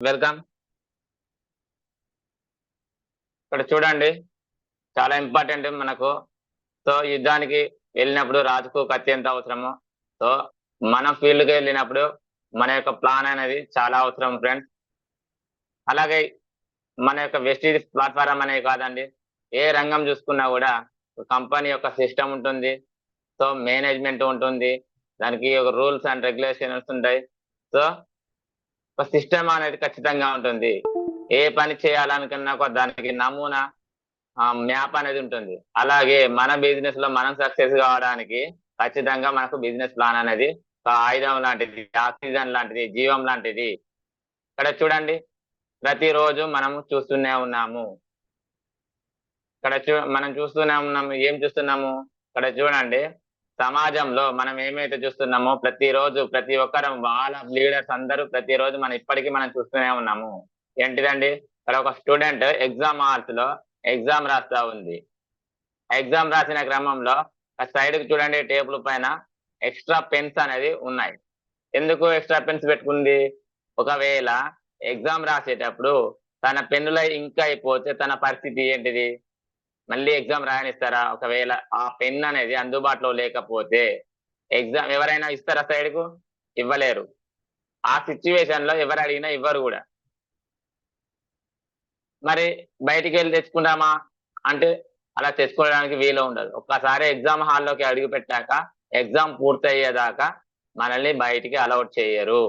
Welcome. ఇక్కడ చూడండి, చాలా ఇంపార్టెంట్ మనకు. సో, యుద్ధానికి వెళ్ళినప్పుడు రాజుకు కత్తి ఎంత అవసరమో, సో, మనం ఫీల్డ్‌కి వెళ్ళినప్పుడు మన యొక్క ప్లాన్ అనేది చాలా అవసరం ఫ్రెండ్స్. అలాగే మన యొక్క వెస్టీజ్ ప్లాట్‌ఫార్మ్ అనే కాదండి. ఏ రంగం చూసుకున్నా గూడా కంపెనీ యొక్క సిస్టమ్ ఉంటుంది. సో, మేనేజ్‌మెంట్ ఉంటుంది. దానికి ఒక రూల్స్ అండ్ రెగ్యులేషన్స్ ఉంటాయి. సో, ఒక సిస్టమ్ అనేది ఖచ్చితంగా ఉంటుంది. ఏ పని చేయాలనుకున్నా దానికి నమూనా మ్యాప్ అనేది ఉంటుంది. అలాగే మన బిజినెస్‌లో మనం సక్సెస్ కావడానికి ఖచ్చితంగా మనకు బిజినెస్ ప్లాన్ అనేది ఒక ఆయుధం లాంటిది, ఆక్సిజన్ లాంటిది, జీవం లాంటిది. ఇక్కడ చూడండి, ప్రతిరోజు మనము చూస్తూనే ఉన్నాము. మనం చూస్తూనే ఉన్నాము. ఏం చూస్తున్నాము? ఇక్కడ చూడండి, సమాజంలో మనం ఏమైతే చూస్తున్నామో ప్రతిరోజు ప్రతి ఒక్కరం వాళ్ళ లీడర్స్ అందరూ ప్రతిరోజు ఇప్పటికి మనం చూస్తూనే ఉన్నాము. ఏంటిదండి? ఇక్కడ ఒక స్టూడెంట్ ఎగ్జామ్ హాల్స్‌లో ఎగ్జామ్ రాస్తా ఉంది. ఎగ్జామ్ రాసిన క్రమంలో సైడ్‌కి చూడండి, టేబుల్ పైన ఎక్స్‌ట్రా పెన్స్ అనేది ఉన్నాయి. ఎందుకు ఎక్స్‌ట్రా పెన్స్ పెట్టుకుంది? ఒకవేళ ఎగ్జామ్ రాసేటప్పుడు తన పెన్నులో ఇంక్ అయిపోతే తన పరిస్థితి ఏంటిది? మళ్ళీ ఎగ్జామ్ రాయనిస్తారా? ఒకవేళ ఆ పెన్ అనేది అందుబాటులో లేకపోతే ఎగ్జామ్ ఎవరైనా ఇస్తారా సైడ్‌కు? ఇవ్వలేరు. ఆ సిట్యుయేషన్‌లో ఎవరు అడిగినా ఇవ్వరు గూడా. మరి బయటికెళ్ళి తెచ్చుకుందామా అంటే అలా తెచ్చుకోవడానికి వీలు ఉండదు. ఒక్కసారి ఎగ్జామ్ హాల్‌లోకి అడుగుపెట్టాక ఎగ్జామ్ పూర్తయ్యేదాకా మనల్ని బయటికి అలౌడ్ చెయ్యరు.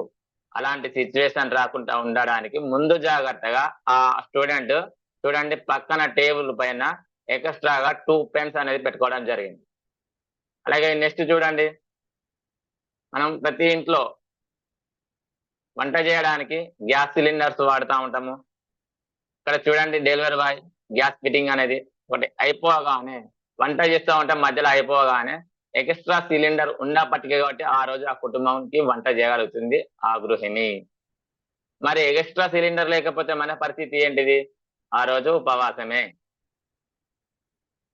అలాంటి సిట్యుయేషన్ రాకుండా ఉండడానికి ముందు జాగ్రత్తగా ఆ స్టూడెంట్ చూడండి, పక్కన టేబుల్ పైన ఎక్స్‌ట్రాగా 2 పెన్స్ అనేది పెట్టుకోవడం జరిగింది. అలాగే నెక్స్ట్ చూడండి, మనం ప్రతి ఇంట్లో వంట చేయడానికి గ్యాస్ సిలిండర్స్ వాడుతా ఉంటాము. ఇక్కడ చూడండి, డెలివరీ బాయ్ గ్యాస్ ఫిట్టింగ్ అనేది ఒకటి అయిపోగానే వంట చేస్తా ఉంటే మధ్యలో అయిపోగానే ఎక్స్ట్రా సిలిండర్ ఉన్నప్పటికీ కాబట్టి ఆ రోజు ఆ కుటుంబంకి వంట చేయగలుగుతుంది ఆ గృహిణి. మరి ఎక్స్ట్రా సిలిండర్ లేకపోతే మన పరిస్థితి ఏంటిది? ఆ రోజు ఉపవాసమే.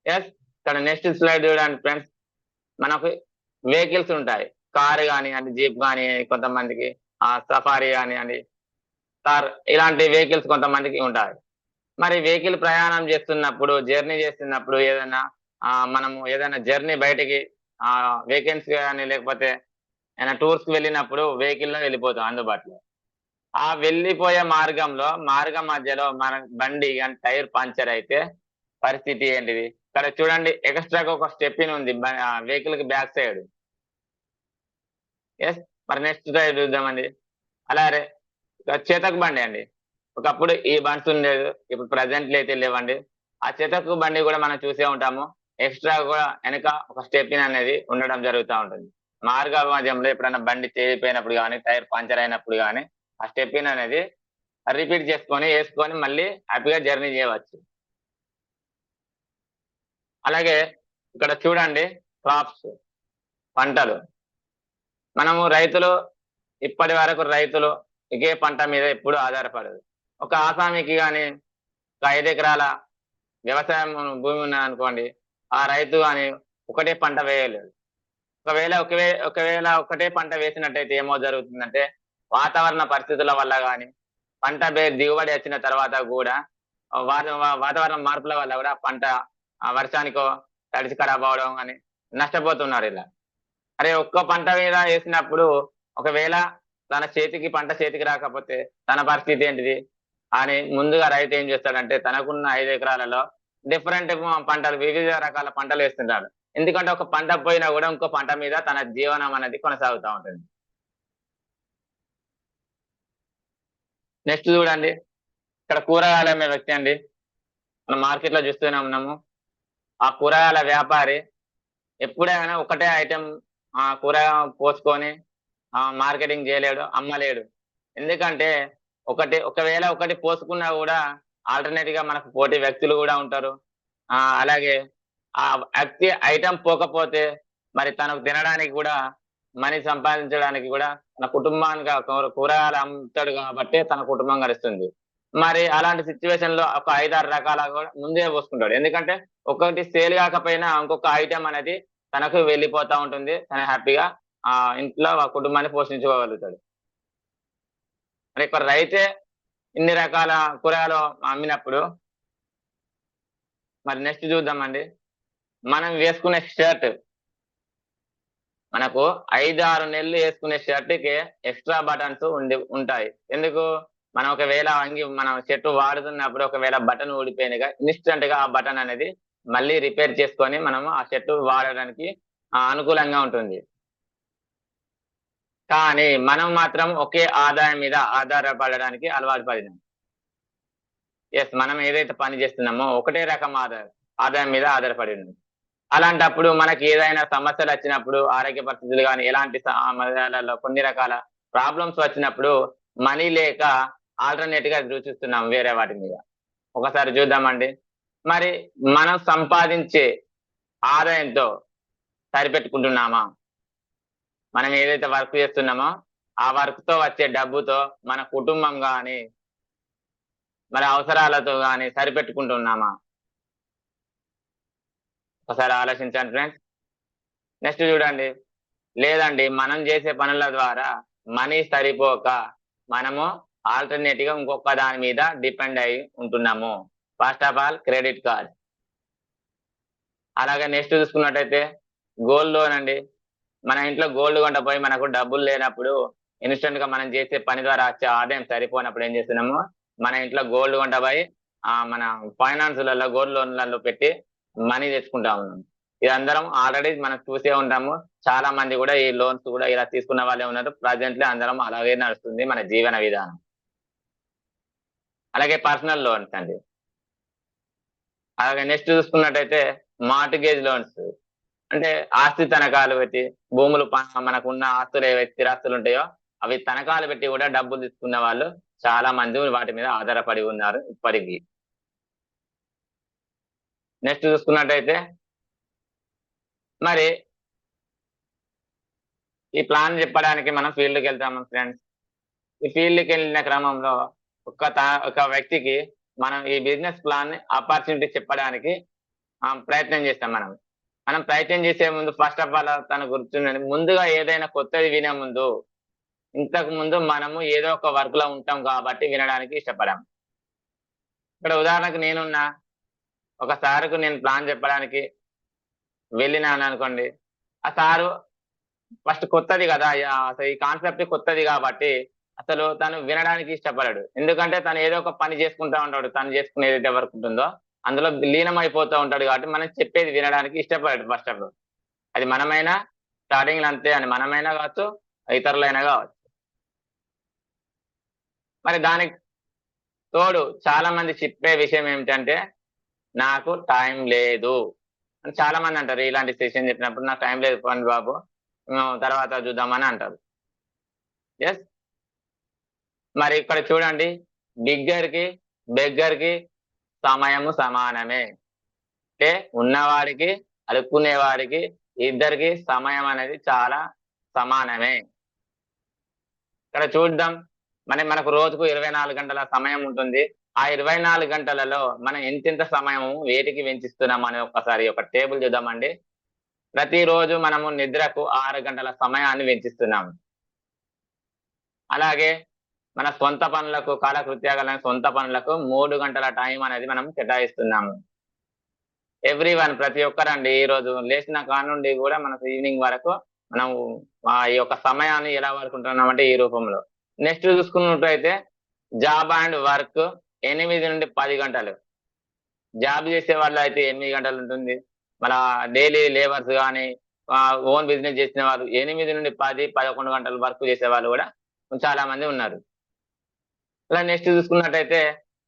యెస్. ఇక్కడ నెక్స్ట్ స్లైడ్ చూడండి ఫ్రెండ్స్. మనకు వెహికల్స్ ఉంటాయి. కారు గానియండి, జీప్ గాని కొంతమందికి, సఫారీ గానియండి, కార్ ఇలాంటి వెహికల్స్ కొంతమందికి ఉంటాయి. మరి వెహికల్ ప్రయాణం చేస్తున్నప్పుడు, జర్నీ చేస్తున్నప్పుడు మనము ఏదైనా జర్నీ బయటికి వీకెండ్స్ గాని లేకపోతే ఏమైనా టూర్స్‌కి వెళ్ళినప్పుడు వెహికల్‌లో వెళ్ళిపోతాం అందుబాటులో. ఆ వెళ్ళిపోయే మార్గంలో, మార్గం మధ్యలో మన బండి గాని టైర్ పంక్చర్ అయితే పరిస్థితి ఏంటిది? ఇక్కడ చూడండి, ఎక్స్‌ట్రాగా ఒక స్టెప్పిన్ ఉంది వెహికల్‌కి బ్యాక్ సైడ్. యెస్. మరి నెక్స్ట్ స్లైడ్ చూద్దామండి. అలాగే చేతక్ బండి అండి. ఒకప్పుడు ఈ బండ్స్ ఉండేది. ఇప్పుడు ప్రెజెంట్‌లో అయితే లేవండి. ఆ చేతక్ బండి గూడా మనం చూసే ఉంటాము. ఎక్స్‌ట్రా గూడా ఎనక ఒక స్టెప్పిన్ అనేది ఉండడం జరుగుతా ఉంటుంది. మార్గ మధ్యంలో ఎప్పుడైనా బండి చెడిపోయినప్పుడు గాని, టైర్ పంక్చర్ అయినప్పుడు గాని, ఆ స్టెప్పిన్ అనేది రిపీట్ చేసుకొని, యేసుకొని మళ్ళీ హ్యాపీగా జర్నీ జేయవచ్చు. అలాగే ఇక్కడ చూడండి, క్రాప్స్ పంటలు. మనము రైతులు ఇప్పటి వరకు రైతులు ఒకే పంట మీద ఎప్పుడు ఆధారపడరు. ఒక ఆసామికి గాని, ఒక 5 ఎకరాల వ్యవసాయం భూమి ఉన్నదనుకోండి, ఆ రైతు గాని ఒకటే పంట వేయలేడు. ఒకవేళ ఒకటే పంట వేసినట్టయితే ఏమో జరుగుతుందంటే, వాతావరణ పరిస్థితుల వల్ల గాని, పంట దిగుబడి వచ్చిన తర్వాత గూడా వాతావరణ మార్పుల వల్ల గూడా పంట వర్షానికో తడిసి ఖరాబ్ అవ్వడం గాని నష్టపోతున్నారిలా. అరే, ఒక్క పంట మీద ఏసినప్పుడు ఒకవేళ పంట చేతికి రాకపోతే తన పరిస్థితి ఏంటిది? అని ముందుగా రైతు ఏం చేస్తాడంటే తనకున్న 5 ఎకరాలలో డిఫరెంట్ పంటలు, వివిధ రకాల పంటలేస్తుంటాడు. ఎందుకంటే ఒక పంట పోయినా గూడా ఇంకో పంట మీద తన జీవనం అనేది కొనసాగుతా ఉంటుంది. నెక్స్ట్ చూడండి, ఇక్కడ కూరగాయలు అమ్మే వ్యక్తి అండి. మనం మార్కెట్‌లో చూస్తూనే ఉన్నాము. ఆ కూరగాయల వ్యాపారి ఎప్పుడైనా ఒకటే ఐటెమ్ కూరగాయ పోసుకొని మార్కెటింగ్ జేయలేడు, అమ్మలేడు. ఎందుకంటే ఒకవేళ ఒకటి పోసుకున్నా గూడా ఆల్టర్‌నేట్‌గా మనకు పోటీ వ్యక్తులు గూడా ఉంటారు. అలాగే ఆ వ్యక్తి ఐటెమ్ పోకపోతే మరి తనకు తినడానికి గూడా మనీ సంపాదించడానికి గూడా తన కుటుంబానికి కూరగాయలు అమ్ముతాడు గాబట్టే తన కుటుంబం గడుస్తుంది. మరి అలాంటి సిట్యుయేషన్‌లో ఒక 5, 6 రకాల గూడా ముందే పోసుకుంటాడు. ఎందుకంటే ఒకటి సేల్ గాకపోయినా ఇంకొక ఐటెమ్ అనేది తనకు వెళ్ళిపోతా ఉంటుంది. తను హ్యాపీగా ఇంట్లో కుటుంబాన్ని పోషించుకోగలుగుతాడు. మరి ఇక్కడ రైతే ఇన్ని రకాల కూరగాయలు అమ్మినప్పుడు మరి నెక్స్ట్ చూద్దామండి. మనం వేసుకునే షర్ట్, మనకు 5-6 నెలలు వేసుకునే షర్ట్కి ఎక్స్ట్రా బటన్స్ ఉంటాయి. ఎందుకు? మనం ఒకవేళ మనం షర్ట్ వాడుతున్నప్పుడు ఒకవేళ బటన్ ఊడిపోయినగా ఇన్స్టెంట్ గా ఆ బటన్ అనేది మళ్ళీ రిపేర్ చేసుకొని మనం ఆ షర్ట్ వాడడానికి అనుకూలంగా ఉంటుంది. కానీ మనం మాత్రం ఒకే ఆదాయం మీద ఆధారపడడానికి అలవాటు పడినాం. ఎస్, మనం ఏదైతే పని చేస్తున్నామో ఒకటే రకం ఆదాయం మీద ఆధారపడి ఉంది. అలాంటప్పుడు మనకి ఏదైనా సమస్యలు వచ్చినప్పుడు, ఆరోగ్య పరిస్థితులు కానీ ఎలాంటి సమయాలలో కొన్ని రకాల ప్రాబ్లమ్స్ వచ్చినప్పుడు మనీ లేక ఆల్టర్నేట్ గా చూస్తున్నాం వేరే వాటి మీద. ఒకసారి చూద్దామండి. మరి మనం సంపాదించే ఆదాయంతో సరిపెట్టుకుంటున్నామా? మనం ఏదైతే వర్క్ చేస్తున్నామో ఆ వర్క్ తో వచ్చే డబ్బుతో మన కుటుంబం కానీ మన అవసరాలతో కానీ సరిపెట్టుకుంటున్నామా? ఒకసారి ఆలోచించండి ఫ్రెండ్స్. నెక్స్ట్ చూడండి. లేదండి, మనం చేసే పనుల ద్వారా మనీ సరిపోక మనము ఆల్టర్నేటివ్ గా ఇంకొక దాని మీద డిపెండ్ అయి ఉంటున్నాము. First of all credit card. అలాగే నెక్స్ట్ చూసుకున్నట్టయితే గోల్డ్ లోన్ అండి. మన ఇంట్లో గోల్డ్ కొంటపోయి మనకు డబ్బులు లేనప్పుడు ఇన్స్టెంట్ గా మనం చేసే పని ద్వారా వచ్చే ఆదాయం సరిపోయినప్పుడు ఏం చేస్తున్నాము, మన ఇంట్లో గోల్డ్ కొంటపోయి మన ఫైనాన్స్లలో గోల్డ్ లోన్లలో పెట్టి మనీ తెచ్చుకుంటా ఉన్నాం. ఇది అందరం ఆల్రెడీ మనం చూసే ఉంటాము. చాలా మంది కూడా ఈ లోన్స్ కూడా ఇలా తీసుకున్న వాళ్ళే ఉన్నారు. ప్రజెంట్లీ అందరం అలాగే నడుస్తుంది మన జీవన విధానం. అలాగే పర్సనల్ లోన్స్ అండి. అలాగే నెక్స్ట్ చూసుకున్నట్టయితే మార్టిగేజ్ లోన్స్, అంటే ఆస్తి తనఖాలు పెట్టి భూములు మనకు ఉన్న ఆస్తులు ఏవైతే స్థిరాస్తులు ఉంటాయో అవి తనఖాలు పెట్టి కూడా డబ్బులు తీసుకున్న వాళ్ళు చాలా మంది వాటి మీద ఆధారపడి ఉన్నారు ఇప్పటికీ. నెక్స్ట్ చూసుకున్నట్టయితే మరి ఈ ప్లాన్ చెప్పడానికి మనం ఫీల్డ్కి వెళ్తాము ఫ్రెండ్స్. ఈ ఫీల్డ్కి వెళ్ళిన క్రమంలో ఒక వ్యక్తికి మనం ఈ బిజినెస్ ప్లాన్ ఆపర్చునిటీ చెప్పడానికి ప్రయత్నం చేస్తాం. మనం ప్రయత్నం చేసే ముందు ఫస్ట్ ఆఫ్ ఆల్ తను గుర్తుండండి, ముందుగా ఏదైనా కొత్తది వినే ముందు ఇంతకు ముందు మనము ఏదో ఒక వర్క్ లో ఉంటాం కాబట్టి వినడానికి ఇష్టపడాం. ఇక్కడ ఉదాహరణకు నేనున్నా ఒక సారుకు నేను ప్లాన్ చెప్పడానికి వెళ్ళినాను అనుకోండి. ఆ సారు ఫస్ట్ కొత్తది కదా, అసలు ఈ కాన్సెప్ట్ కొత్తది కాబట్టి అసలు తను వినడానికి ఇష్టపడాడు. ఎందుకంటే తను ఏదో ఒక పని చేసుకుంటా ఉంటాడు. తను చేసుకునే ఏదైతే వర్క్ ఉంటుందో అందులో లీనం అయిపోతూ ఉంటాడు కాబట్టి మనం చెప్పేది వినడానికి ఇష్టపడాడు ఫస్ట్ ఆఫ్ ఆల్. అది మనమైనా స్టార్టింగ్ లో అంతే అని, మనమైనా కావచ్చు ఇతరులైనా కావచ్చు. మరి దానికి తోడు చాలా మంది చెప్పే విషయం ఏమిటంటే నాకు టైం లేదు అని చాలా మంది అంటారు. ఇలాంటి సెషన్ చెప్పినప్పుడు నాకు టైం లేదు పండి బాబు, తర్వాత చూద్దామని అంటారు. ఎస్, మరి ఇక్కడ చూడండి, బెగ్గర్ కి సమయము సమానమే. అంటే ఉన్నవాడికి అడుక్కునేవాడికి ఇద్దరికి సమయం అనేది చాలా సమానమే. ఇక్కడ చూద్దాం, మనకు రోజుకు 24 గంటల సమయం ఉంటుంది. ఆ 24 గంటలలో మనం ఎంతెంత సమయం వేటికి వెచ్చిస్తున్నాం అని ఒకసారి ఒక టేబుల్ చూద్దామండి. ప్రతిరోజు మనము నిద్రకు 6 గంటల సమయాన్ని వెచ్చిస్తున్నాము. అలాగే మన సొంత పనులకు, కాలకృత్యాలను సొంత పనులకు 3 గంటల టైం అనేది మనం కేటాయిస్తున్నాము. ప్రతి ఒక్కరండి ఈ రోజు లేచిన కానుండి కూడా మనకు ఈవినింగ్ వరకు మనం ఈ యొక్క సమయాన్ని ఎలా వాడుకుంటున్నాం అంటే ఈ రూపంలో. నెక్స్ట్ చూసుకున్నట్లయితే జాబ్ అండ్ వర్క్ 8 నుండి 10 గంటలు. జాబ్ చేసే వాళ్ళు అయితే 8 గంటలు ఉంటుంది. మన డైలీ లేబర్స్ కానీ ఓన్ బిజినెస్ చేసిన వాళ్ళు 8 నుండి 10-11 గంటలు వర్క్ చేసే వాళ్ళు కూడా చాలా మంది ఉన్నారు. అలా నెక్స్ట్ చూసుకున్నట్టయితే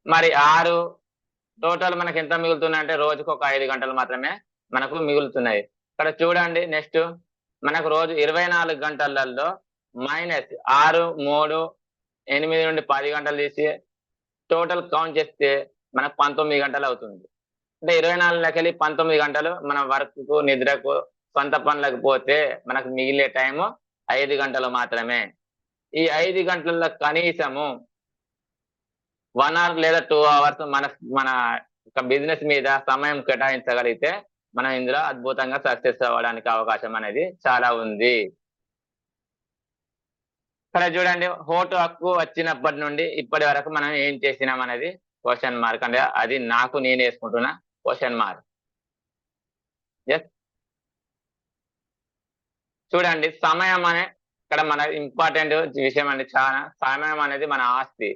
మరి 6 టోటల్ మనకి ఎంత మిగులుతున్నాయి అంటే రోజుకు ఒక 5 గంటలు మాత్రమే మనకు మిగులుతున్నాయి. ఇక్కడ చూడండి, నెక్స్ట్ మనకు రోజు 24 గంటలలో -6, 3, 8 నుండి 10 గంటలు తీసి టోటల్ కౌంట్ చేస్తే మనకు 19 గంటలు అవుతుంది. అంటే 24 19 గంటలు మన వర్క్ కు, నిద్రకు, సొంత పనులకు పోతే మనకు మిగిలే టైము 5 గంటలు మాత్రమే. ఈ 5 గంటలలో కనీసము 1 అవర్ లేదా 2 అవర్స్ మన బిజినెస్ మీద సమయం కేటాయించగలిగితే మనం ఇందులో అద్భుతంగా సక్సెస్ అవ్వడానికి అవకాశం అనేది చాలా ఉంది. ఇక్కడ చూడండి, ఓటు హక్కు వచ్చినప్పటి నుండి ఇప్పటి వరకు మనం ఏం చేసినాం అనేది క్వశ్చన్ మార్క్. అంటే అది నాకు నేను వేసుకుంటున్నా క్వశ్చన్ మార్క్. ఎస్, చూడండి సమయం అనే ఇక్కడ మన ఇంపార్టెంట్ విషయం అండి. చాలా సమయం అనేది మన ఆస్తి.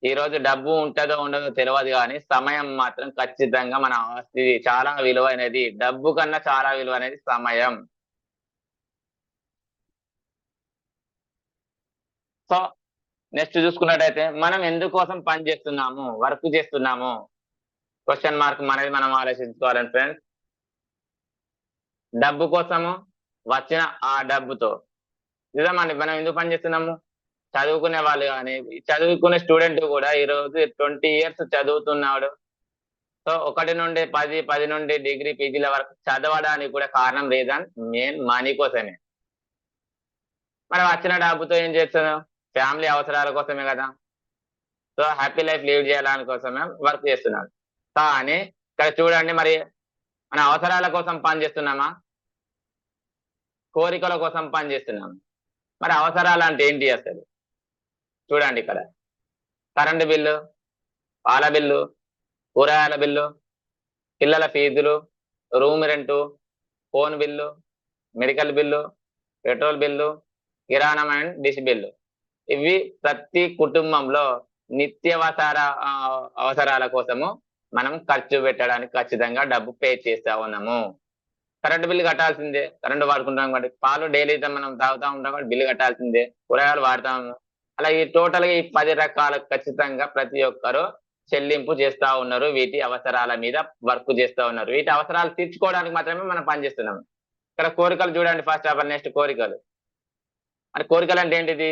ఈ రోజు డబ్బు ఉంటుందో ఉండదో తెలియదు, కానీ సమయం మాత్రం ఖచ్చితంగా మన ఆస్తి. చాలా విలువైనది, డబ్బు కన్నా చాలా విలువైనది సమయం. సో నెక్స్ట్ చూసుకున్నట్టయితే మనం ఎందుకోసం పని చేస్తున్నాము, వర్క్ చేస్తున్నాము, క్వశ్చన్ మార్క్ అనేది మనం ఆలోచించుకోవాలండి ఫ్రెండ్స్. డబ్బు కోసము, వచ్చిన ఆ డబ్బుతో నిజమండి మనం ఎందుకు పని చేస్తున్నాము. చదువుకునే వాళ్ళు కానీ, చదువుకునే స్టూడెంట్ కూడా ఈ రోజు 20 years చదువుతున్నాడు. సో 1 నుండి 10, 10 నుండి డిగ్రీ పీజీల వరకు చదవడానికి కూడా కారణం రీజన్ మెయిన్ మనీ కోసమే. మనం వచ్చిన డబ్బుతో ఏం చేస్తున్నాం, ఫ్యామిలీ అవసరాల కోసమే కదా. సో హ్యాపీ లైఫ్ లీడ్ చేయడానికి కోసమే వర్క్ చేస్తున్నాడు. కానీ ఇక్కడ చూడండి, మరి మన అవసరాల కోసం పని చేస్తున్నామా, కోరికల కోసం పని చేస్తున్నాము. మరి అవసరాలు అంటే ఏంటి అసలు చూడండి. ఇక్కడ కరెంటు బిల్లు, పాల బిల్లు, కూరగాయల బిల్లు, పిల్లల ఫీజులు, room rent, phone bill, medical bill, petrol bill, కిరాణం అండ్ డిష్ బిల్లు. ఇవి ప్రతి కుటుంబంలో నిత్యవసర అవసరాల కోసము మనం ఖర్చు పెట్టడానికి ఖచ్చితంగా డబ్బు పే చేస్తా ఉన్నాము. కరెంటు బిల్లు కట్టాల్సిందే, కరెంటు వాడుకుంటాం కాబట్టి. పాలు డైలీ మనం తాగుతా ఉంటాం కాబట్టి బిల్లు కట్టాల్సిందే. కూరగాయలు వాడతాము. అలాగే టోటల్ గా ఈ 10 రకాలు ఖచ్చితంగా ప్రతి ఒక్కరు చెల్లింపు చేస్తా ఉన్నారు. వీటి అవసరాల మీద వర్క్ చేస్తా ఉన్నారు. వీటి అవసరాలు తీర్చుకోవడానికి మాత్రమే మనం పనిచేస్తున్నాము. ఇక్కడ కోరికలు చూడండి, ఫస్ట్ ఆఫ్ ఆల్ నెక్స్ట్ కోరికలు. మరి కోరికలు అంటే ఏంటిది,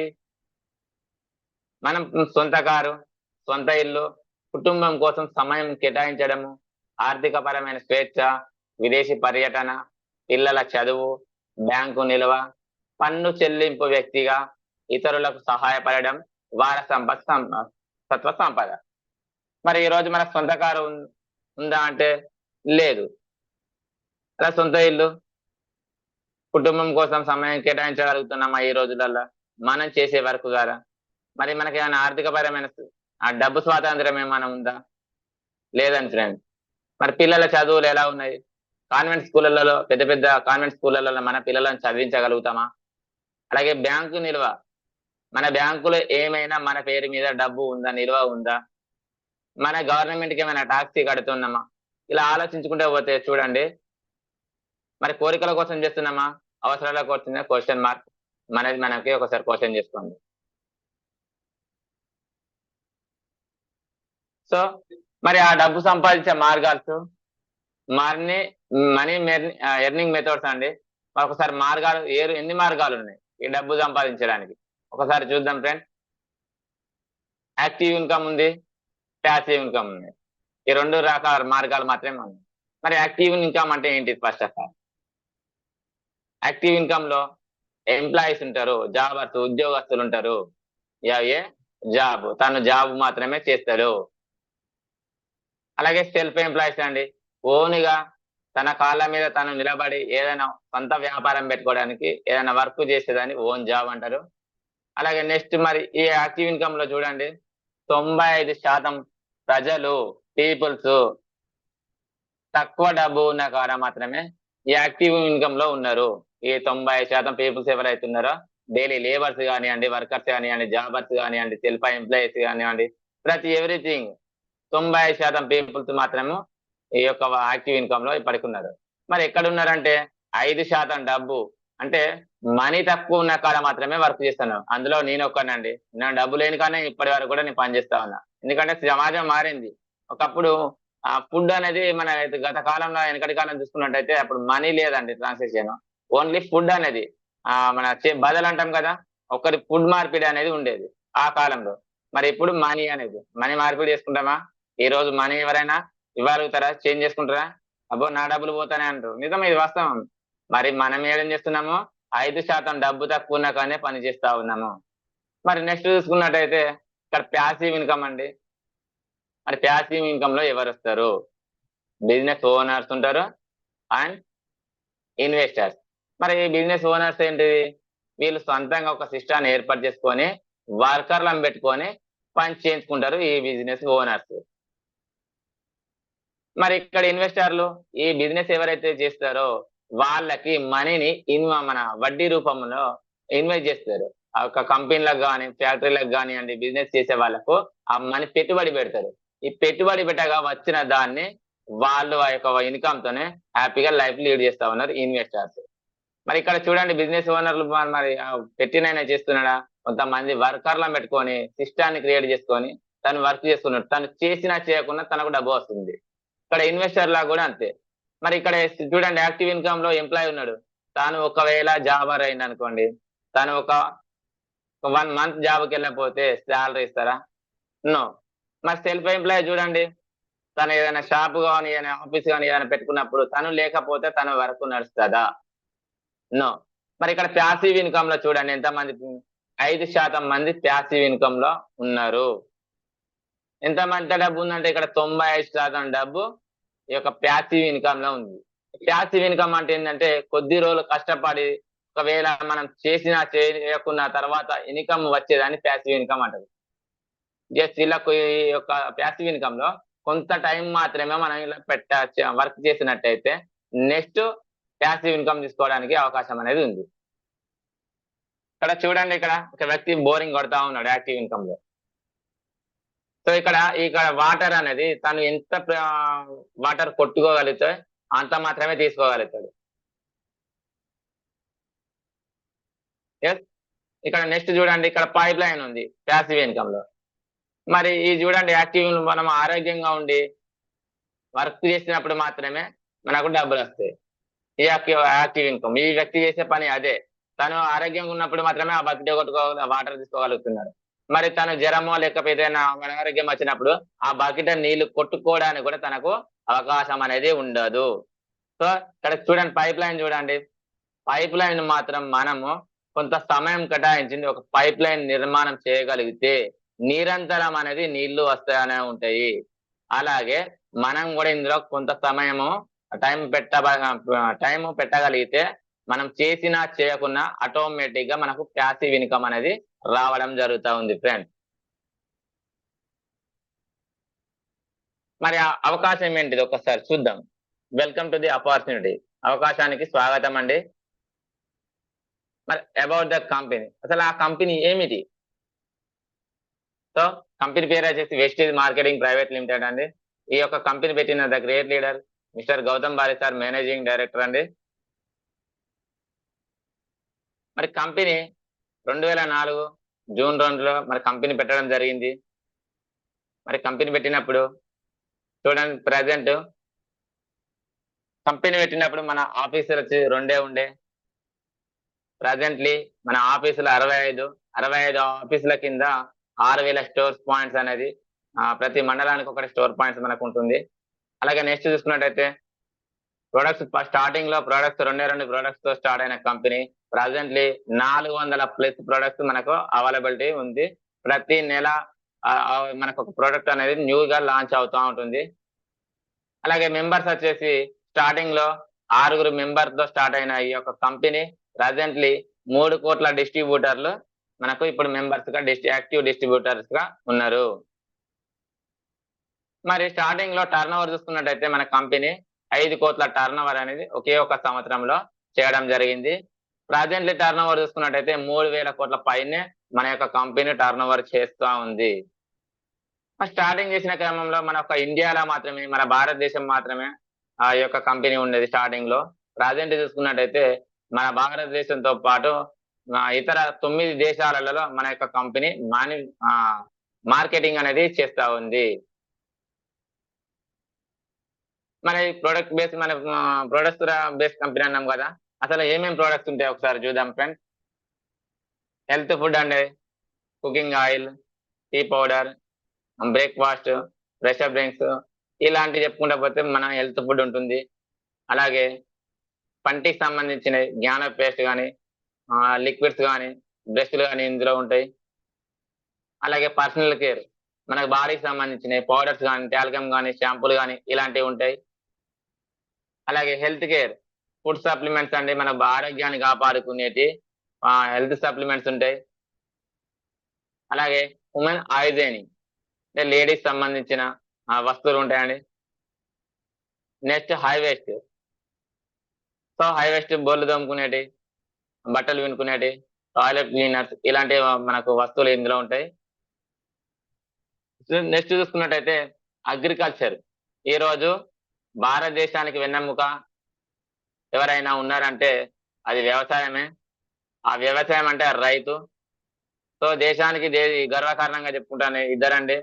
మనం సొంత కారు, సొంత ఇల్లు, కుటుంబం కోసం సమయం కేటాయించడము, ఆర్థిక పరమైన స్వేచ్ఛ, విదేశీ పర్యటన, పిల్లల చదువు, బ్యాంకు నిల్వ, పన్ను చెల్లింపు, వ్యక్తిగా ఇతరులకు సహాయపడడం, సత్వ సంపద. మరి ఈ రోజు మన సొంత కారు ఉందా అంటే లేదు. అలా సొంత ఇల్లు, కుటుంబం కోసం సమయం కేటాయించగలుగుతున్నామా ఈ రోజులలో మనం చేసే వర్క్ ద్వారా? మరి మనకి ఏమైనా ఆర్థిక పరమైన ఆ డబ్బు స్వాతంత్రం ఏమైనా ఉందా? లేదని ఫ్రెండ్. మరి పిల్లల చదువులు ఎలా ఉన్నాయి? కాన్వెంట్ స్కూళ్ళలో, పెద్ద పెద్ద కాన్వెంట్ స్కూళ్ళలో మన పిల్లలను చదివించగలుగుతామా? అలాగే బ్యాంకు నిల్వ, మన బ్యాంకులో ఏమైనా మన పేరు మీద డబ్బు ఉందా, నిల్వ ఉందా? మన గవర్నమెంట్ కి ఏమైనా టాక్సీ కడుతున్నామా? ఇలా ఆలోచించుకుంటే పోతే చూడండి, మరి కోరికల కోసం చేస్తున్నామా, అవసరాల కోసం? క్వశ్చన్ మార్క్ మనకి ఒకసారి క్వశ్చన్ చేసుకోండి. సో మరి ఆ డబ్బు సంపాదించే మార్గాలు, మనీ మనీ ఎర్నింగ్ మెథడ్స్ అండి. ఒకసారి మార్గాలు ఎన్ని మార్గాలు ఉన్నాయి ఈ డబ్బు సంపాదించడానికి ఒకసారి చూద్దాం ఫ్రెండ్. యాక్టివ్ ఇన్కమ్ ఉంది, ప్యాసివ్ ఇన్కమ్ ఉంది. ఈ 2 రకాల మార్గాలు మాత్రమే ఉన్నాయి. మరి యాక్టివ్ ఇన్కమ్ అంటే ఏంటి? First of all active income లో ఎంప్లాయీస్ ఉంటారు, జాబర్స్, ఉద్యోగస్తులు ఉంటారు. ఏ జాబ్, తను జాబ్ మాత్రమే చేస్తాడు. అలాగే సెల్ఫ్ ఎంప్లాయీస్ అండి, ఓన్గా తన కాళ్ళ మీద తను నిలబడి ఏదైనా సొంత వ్యాపారం పెట్టుకోవడానికి ఏదైనా వర్క్ చేసేదాన్ని ఓన్ జాబ్ అంటారు. అలాగే నెక్స్ట్ మరి ఈ యాక్టివ్ ఇన్కమ్ లో చూడండి, 95% ప్రజలు, పీపుల్స్ తక్కువ డబ్బు ఉన్న కాడ మాత్రమే ఈ యాక్టివ్ ఇన్కమ్ లో ఉన్నారు. ఈ 90% పీపుల్స్ ఎవరైతే ఉన్నారో, డైలీ లేబర్స్ కానివ్వండి, వర్కర్స్ కానివ్వండి, జాబర్స్ కానివ్వండి, సెల్ఫ్ ఎంప్లాయీస్ కానివ్వండి, ప్రతి ఎవ్రీథింగ్ 90% పీపుల్స్ మాత్రము ఈ యొక్క యాక్టివ్ ఇన్కమ్ లో ఇప్పటికి ఉన్నారు. మరి ఎక్కడ ఉన్నారంటే 5% డబ్బు అంటే మనీ తక్కువ ఉన్న కాడ మాత్రమే వర్క్ చేస్తాను. అందులో నేను ఒక్కనండి. నా డబ్బు లేని కానీ ఇప్పటి వరకు కూడా నేను పనిచేస్తా ఉన్నా. ఎందుకంటే సమాజం మారింది. ఒకప్పుడు ఆ ఫుడ్ అనేది మన గత కాలంలో, వెనకటి కాలం చూసుకున్నట్టయితే అప్పుడు మనీ లేదండి, ట్రాన్సాక్షన్ ఓన్లీ ఫుడ్ అనేది మన బదలు అంటాం కదా, ఒకరి ఫుడ్ మార్పిడి అనేది ఉండేది ఆ కాలంలో. మరి ఇప్పుడు మనీ అనేది, మనీ మార్పిడి చేసుకుంటామా? ఈ రోజు మనీ ఎవరైనా ఇవ్వగలుగుతారా, చేంజ్ చేసుకుంటారా? అబ్బో నా డబ్బులు పోతానే అంటారు. నిజం, ఇది వాస్తవం. మరి మనం ఏం చేస్తున్నాము, 5% డబ్బు తక్కువ ఉన్నా కానీ పని చేస్తా ఉన్నాము. మరి నెక్స్ట్ చూసుకున్నట్టయితే ఇక్కడ ప్యాసివ్ ఇన్కమ్ అండి. మరి ప్యాసివ్ ఇన్కమ్ లో ఎవరు వస్తారు? బిజినెస్ ఓనర్స్ ఉంటారు అండ్ ఇన్వెస్టర్స్. మరి బిజినెస్ ఓనర్స్ ఏంటిది? వీళ్ళు సొంతంగా ఒక సిస్టాన్ని ఏర్పాటు చేసుకొని వర్కర్లను పెట్టుకొని పని చేయించుకుంటారు ఈ బిజినెస్ ఓనర్స్. మరి ఇక్కడ ఇన్వెస్టర్లు ఈ బిజినెస్ ఎవరైతే చేస్తారో వాళ్ళకి మనీని మన వడ్డీ రూపంలో ఇన్వెస్ట్ చేస్తారు. ఆ ఒక కంపెనీలకు కానీ ఫ్యాక్టరీలకు కానివ్వండి బిజినెస్ చేసే వాళ్ళకు ఆ మనీ పెట్టుబడి పెడతారు. ఈ పెట్టుబడి పెట్టగా వచ్చిన దాన్ని వాళ్ళు ఆ యొక్క ఇన్కమ్ తోనే హ్యాపీగా లైఫ్ లీడ్ చేస్తా ఉన్నారు ఇన్వెస్టర్స్. మరి ఇక్కడ చూడండి బిజినెస్ ఓనర్లు మరి పెట్టినైనా చేస్తున్నాడా? కొంతమంది వర్కర్లను పెట్టుకొని సిస్టాన్ని క్రియేట్ చేసుకొని తను వర్క్ చేస్తున్నాడు. తను చేసినా చేయకుండా తనకు డబ్బు వస్తుంది. ఇక్కడ ఇన్వెస్టర్ లా కూడా అంతే. మరి ఇక్కడ చూడండి యాక్టివ్ ఇన్కమ్ లో ఎంప్లాయ్ ఉన్నాడు. తాను ఒకవేళ జాబర్ అయింది అనుకోండి, తను ఒక 1 మంత్ జాబ్కి వెళ్ళకపోతే శాలరీ ఇస్తారా? నో. మరి సెల్ఫ్ ఎంప్లాయ్ చూడండి, తను ఏదైనా షాప్ కానీ ఏదైనా ఆఫీస్ కానీ ఏదైనా పెట్టుకున్నప్పుడు తను లేకపోతే తన వర్క్ నడుస్తుందా? నో. మరి ఇక్కడ ప్యాసివ్ ఇన్కమ్ లో చూడండి ఎంతమంది 5% మంది ప్యాసివ్ ఇన్కమ్ లో ఉన్నారు. ఎంత డబ్బు ఉందంటే ఇక్కడ 95% డబ్బు ఈ యొక్క ప్యాసివ్ ఇన్కమ్ లో ఉంది. ప్యాసివ్ ఇన్కమ్ అంటే ఏంటంటే కొద్ది రోజులు కష్టపడి ఒకవేళ మనం చేసినా చేయకున్న తర్వాత ఇన్కమ్ వచ్చేదాన్ని ప్యాసివ్ ఇన్కమ్ అంటారు. జస్ట్ వీళ్ళకు ఈ యొక్క ప్యాసివ్ ఇన్కమ్ లో కొంత టైం మాత్రమే మనం ఇలా వర్క్ చేసినట్టయితే నెక్స్ట్ ప్యాసివ్ ఇన్కమ్ తీసుకోవడానికి అవకాశం అనేది ఉంది. ఇక్కడ చూడండి, ఇక్కడ ఒక వ్యక్తి బోరింగ్ కొడతా ఉన్నాడు యాక్టివ్ ఇన్కమ్ లో. సో ఇక్కడ వాటర్ అనేది తను ఎంత వాటర్ కొట్టుకోగలిగితే అంత మాత్రమే తీసుకోగలుగుతాడు. ఇక్కడ నెక్స్ట్ చూడండి, ఇక్కడ పైప్ లైన్ ఉంది ప్యాసివ్ ఇన్కమ్ లో. మరి ఈ చూడండి యాక్టివ్ మనం ఆరోగ్యంగా ఉండి వర్క్ చేసినప్పుడు మాత్రమే మనకు డబ్బులు వస్తాయి. ఈ యాక్టివ్ ఇన్కమ్ ఈ వ్యక్తి చేసే పని అదే. తను ఆరోగ్యంగా ఉన్నప్పుడు మాత్రమే ఆ బకెట్ వాటర్ తీసుకోగలుగుతున్నాడు. మరి తను జ్వరమో లేకపోతే అనారోగ్యం వచ్చినప్పుడు ఆ బకెట్ నీళ్లు కొట్టుకోవడానికి కూడా తనకు అవకాశం అనేది ఉండదు. సో ఇక్కడ చూడండి పైప్ లైన్ చూడండి, పైప్ లైన్ మాత్రం మనము కొంత సమయం కేటాయించింది ఒక పైప్ లైన్ నిర్మాణం చేయగలిగితే నిరంతరం అనేది నీళ్లు వస్తాయనే ఉంటాయి. అలాగే మనం కూడా ఇందులో కొంత సమయము టైం పెట్టగలిగితే మనం చేసినా చేయకున్నా ఆటోమేటిక్ గా మనకు ప్యాసివ్ ఇన్కమ్ అనేది రావడం జరుగుతూ ఉంది ఫ్రెండ్స్. మరి ఆ అవకాశం ఏంటిది ఒకసారి చూద్దాం. వెల్కమ్ టు ది ఆపర్చునిటీ, అవకాశానికి స్వాగతం అండి. మరి అబౌట్ ద కంపెనీ, అసలు ఆ కంపెనీ ఏమిటి? సో కంపెనీ పేరు వచ్చేసి వెస్టేజ్ మార్కెటింగ్ ప్రైవేట్ లిమిటెడ్ అండి. ఈ యొక్క కంపెనీ పెట్టిన the great leader mister Gautam Bari sir managing director అండి. మరి కంపెనీ 2004 జూన్ 2లో మరి కంపెనీ పెట్టడం జరిగింది. మరి కంపెనీ పెట్టినప్పుడు చూడండి ప్రజెంట్ కంపెనీ పెట్టినప్పుడు మన ఆఫీసులు వచ్చి 2 ఉండే. ప్రజెంట్లీ మన ఆఫీసులు 65 ఆఫీసుల కింద 6000 స్టోర్స్ పాయింట్స్ అనేది ప్రతి మండలానికి ఒకటి స్టోర్ పాయింట్స్ మనకు ఉంటుంది. అలాగే నెక్స్ట్ చూసుకున్నట్టయితే ప్రొడక్ట్స్ స్టార్టింగ్ లో ప్రొడక్ట్స్ 2 ప్రొడక్ట్స్ తో స్టార్ట్ అయిన కంపెనీ ప్రజెంట్లీ 400+ ప్రొడక్ట్స్ మనకు అవైలబిలిటీ ఉంది. ప్రతి నెల మనకు ఒక ప్రోడక్ట్ అనేది న్యూగా లాంచ్ అవుతూ ఉంటుంది. అలాగే మెంబర్స్ వచ్చేసి స్టార్టింగ్ లో 6 మెంబర్స్ తో స్టార్ట్ అయిన ఈ యొక్క కంపెనీ ప్రజెంట్లీ 3 కోట్ల డిస్ట్రిబ్యూటర్లు మనకు ఇప్పుడు మెంబర్స్ గా యాక్టివ్ డిస్ట్రిబ్యూటర్స్ గా ఉన్నారు. మరి స్టార్టింగ్ లో టర్న్ ఓవర్ చూసుకున్నట్టయితే మన కంపెనీ 5 కోట్ల టర్న్ ఓవర్ అనేది ఒకే ఒక సంవత్సరంలో చేయడం జరిగింది. ప్రజెంట్లీ టర్న్ ఓవర్ చూసుకున్నట్టయితే 3000 కోట్ల పైనే మన యొక్క కంపెనీ టర్న్ ఓవర్ చేస్తూ ఉంది. స్టార్టింగ్ చేసిన క్రమంలో మన యొక్క ఇండియాలో మాత్రమే, మన భారతదేశం మాత్రమే ఆ యొక్క కంపెనీ ఉండేది స్టార్టింగ్ లో. ప్రజెంట్ చూసుకున్నట్టయితే మన భారతదేశంతో పాటు ఇతర 9 దేశాలలో మన యొక్క కంపెనీ మార్కెటింగ్ అనేది చేస్తూ ఉంది. మన ప్రొడక్ట్ బేస్ మన ప్రొడక్ట్స్ బేస్ కంపెనీ అన్నాం కదా, అసలు ఏమేమి ప్రొడక్ట్స్ ఉంటాయి ఒకసారి చూద్దాం ఫ్రెండ్స్. హెల్త్ ఫుడ్ అండి, cooking oil, tea powder, breakfast, fresh drinks ఇలాంటివి చెప్పుకుంటా పోతే మన హెల్త్ ఫుడ్ ఉంటుంది. అలాగే పంటికి సంబంధించిన జ్ఞాన పేస్ట్ కానీ లిక్విడ్స్ కానీ బ్రష్లు కానీ ఇందులో ఉంటాయి. అలాగే పర్సనల్ కేర్ మనకు బాడీకి సంబంధించిన పౌడర్స్ కానీ టాల్కమ్ కానీ షాంపూలు కానీ ఇలాంటివి ఉంటాయి. అలాగే హెల్త్ కేర్ ఫుడ్ సప్లిమెంట్స్ అండి, మన ఆరోగ్యాన్ని కాపాడుకునేటి హెల్త్ సప్లిమెంట్స్ ఉంటాయి. అలాగే ఉమెన్ హైజీనింగ్ అంటే లేడీస్ సంబంధించిన వస్తువులు ఉంటాయండి. Next high waist. So high waist బోర్లు తోముకునేటి, బట్టలు వినుకునేటి, టాయిలెట్ క్లీనర్స్ ఇలాంటి మనకు వస్తువులు ఇందులో ఉంటాయి. నెక్స్ట్ చూసుకున్నట్టయితే అగ్రికల్చర్. ఈ రోజు భారతదేశానికి వెన్నెముక ఎవరైనా ఉన్నారంటే అది వ్యవసాయమే. ఆ వ్యవసాయం అంటే రైతు. సో దేశానికి గర్వకారణంగా చెప్పుకుంటాను ఇద్దరండి.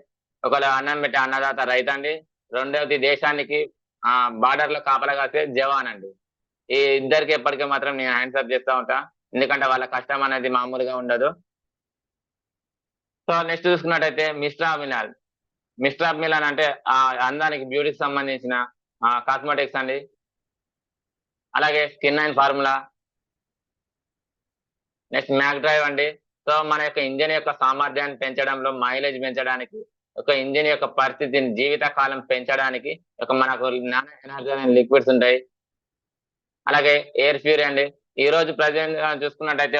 ఒకవేళ అన్నం పెట్టే అన్నదాత రైతు రెండవది దేశానికి బార్డర్ లో కాపలా కాసే జవాన్ అండి. ఈ ఇద్దరికి ఎప్పటికీ మాత్రం నేను హ్యాండ్స్ అప్ చేస్తూ ఉంటా, ఎందుకంటే వాళ్ళ కష్టం అనేది మామూలుగా ఉండదు. సో నెక్స్ట్ చూసుకున్నట్టయితే మిస్టర్ ఆఫ్ మిలాన్ అంటే అందానికి బ్యూటీకి సంబంధించిన కాస్మెటిక్స్ అండి. అలాగే skin and formula. Next mac drive అండి. సో మన యొక్క ఇంజిన్ యొక్క సామర్థ్యాన్ని పెంచడంలో, మైలేజ్ పెంచడానికి, ఒక ఇంజిన్ యొక్క పరిస్థితిని జీవిత కాలం పెంచడానికి మనకు నానో ఎనర్జీ అనే లిక్విడ్స్ ఉంటాయి. అలాగే ఎయిర్ ప్యూర్ అండి. ఈ రోజు ప్రజెంట్ చూసుకున్నట్టయితే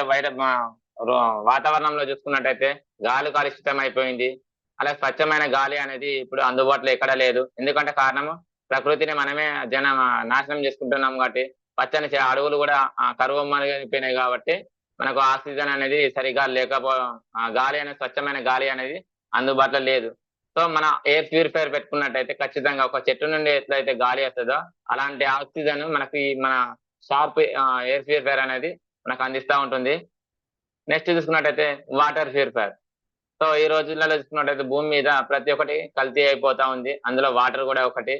వాతావరణంలో చూసుకున్నట్టయితే గాలి కలుషితం అయిపోయింది. అలాగే స్వచ్ఛమైన గాలి అనేది ఇప్పుడు అందుబాటులో ఎక్కడ లేదు. ఎందుకంటే కారణము ప్రకృతిని మనమే నాశనం చేసుకుంటున్నాం కాబట్టి, పచ్చని అడవులు కూడా కరువమైపోయినాయి కాబట్టి మనకు ఆక్సిజన్ అనేది సరిగా గాలి అనేది స్వచ్ఛమైన గాలి అనేది అందుబాటులో లేదు. సో మన ఎయిర్ ప్యూరిఫైర్ పెట్టుకున్నట్టయితే ఖచ్చితంగా ఒక చెట్టు నుండి ఎట్లయితే గాలి వస్తుందో అలాంటి ఆక్సిజన్ మనకి మన షార్ప్ ఎయిర్ ప్యూరిఫైర్ అనేది మనకు అందిస్తూ ఉంటుంది. నెక్స్ట్ చూసుకున్నట్టయితే వాటర్ ప్యూరిఫైర్. సో ఈ రోజులలో చూసుకున్నట్టయితే భూమి మీద ప్రతి ఒక్కటి కల్తీ అయిపోతా ఉంది, అందులో వాటర్ కూడా ఒకటి.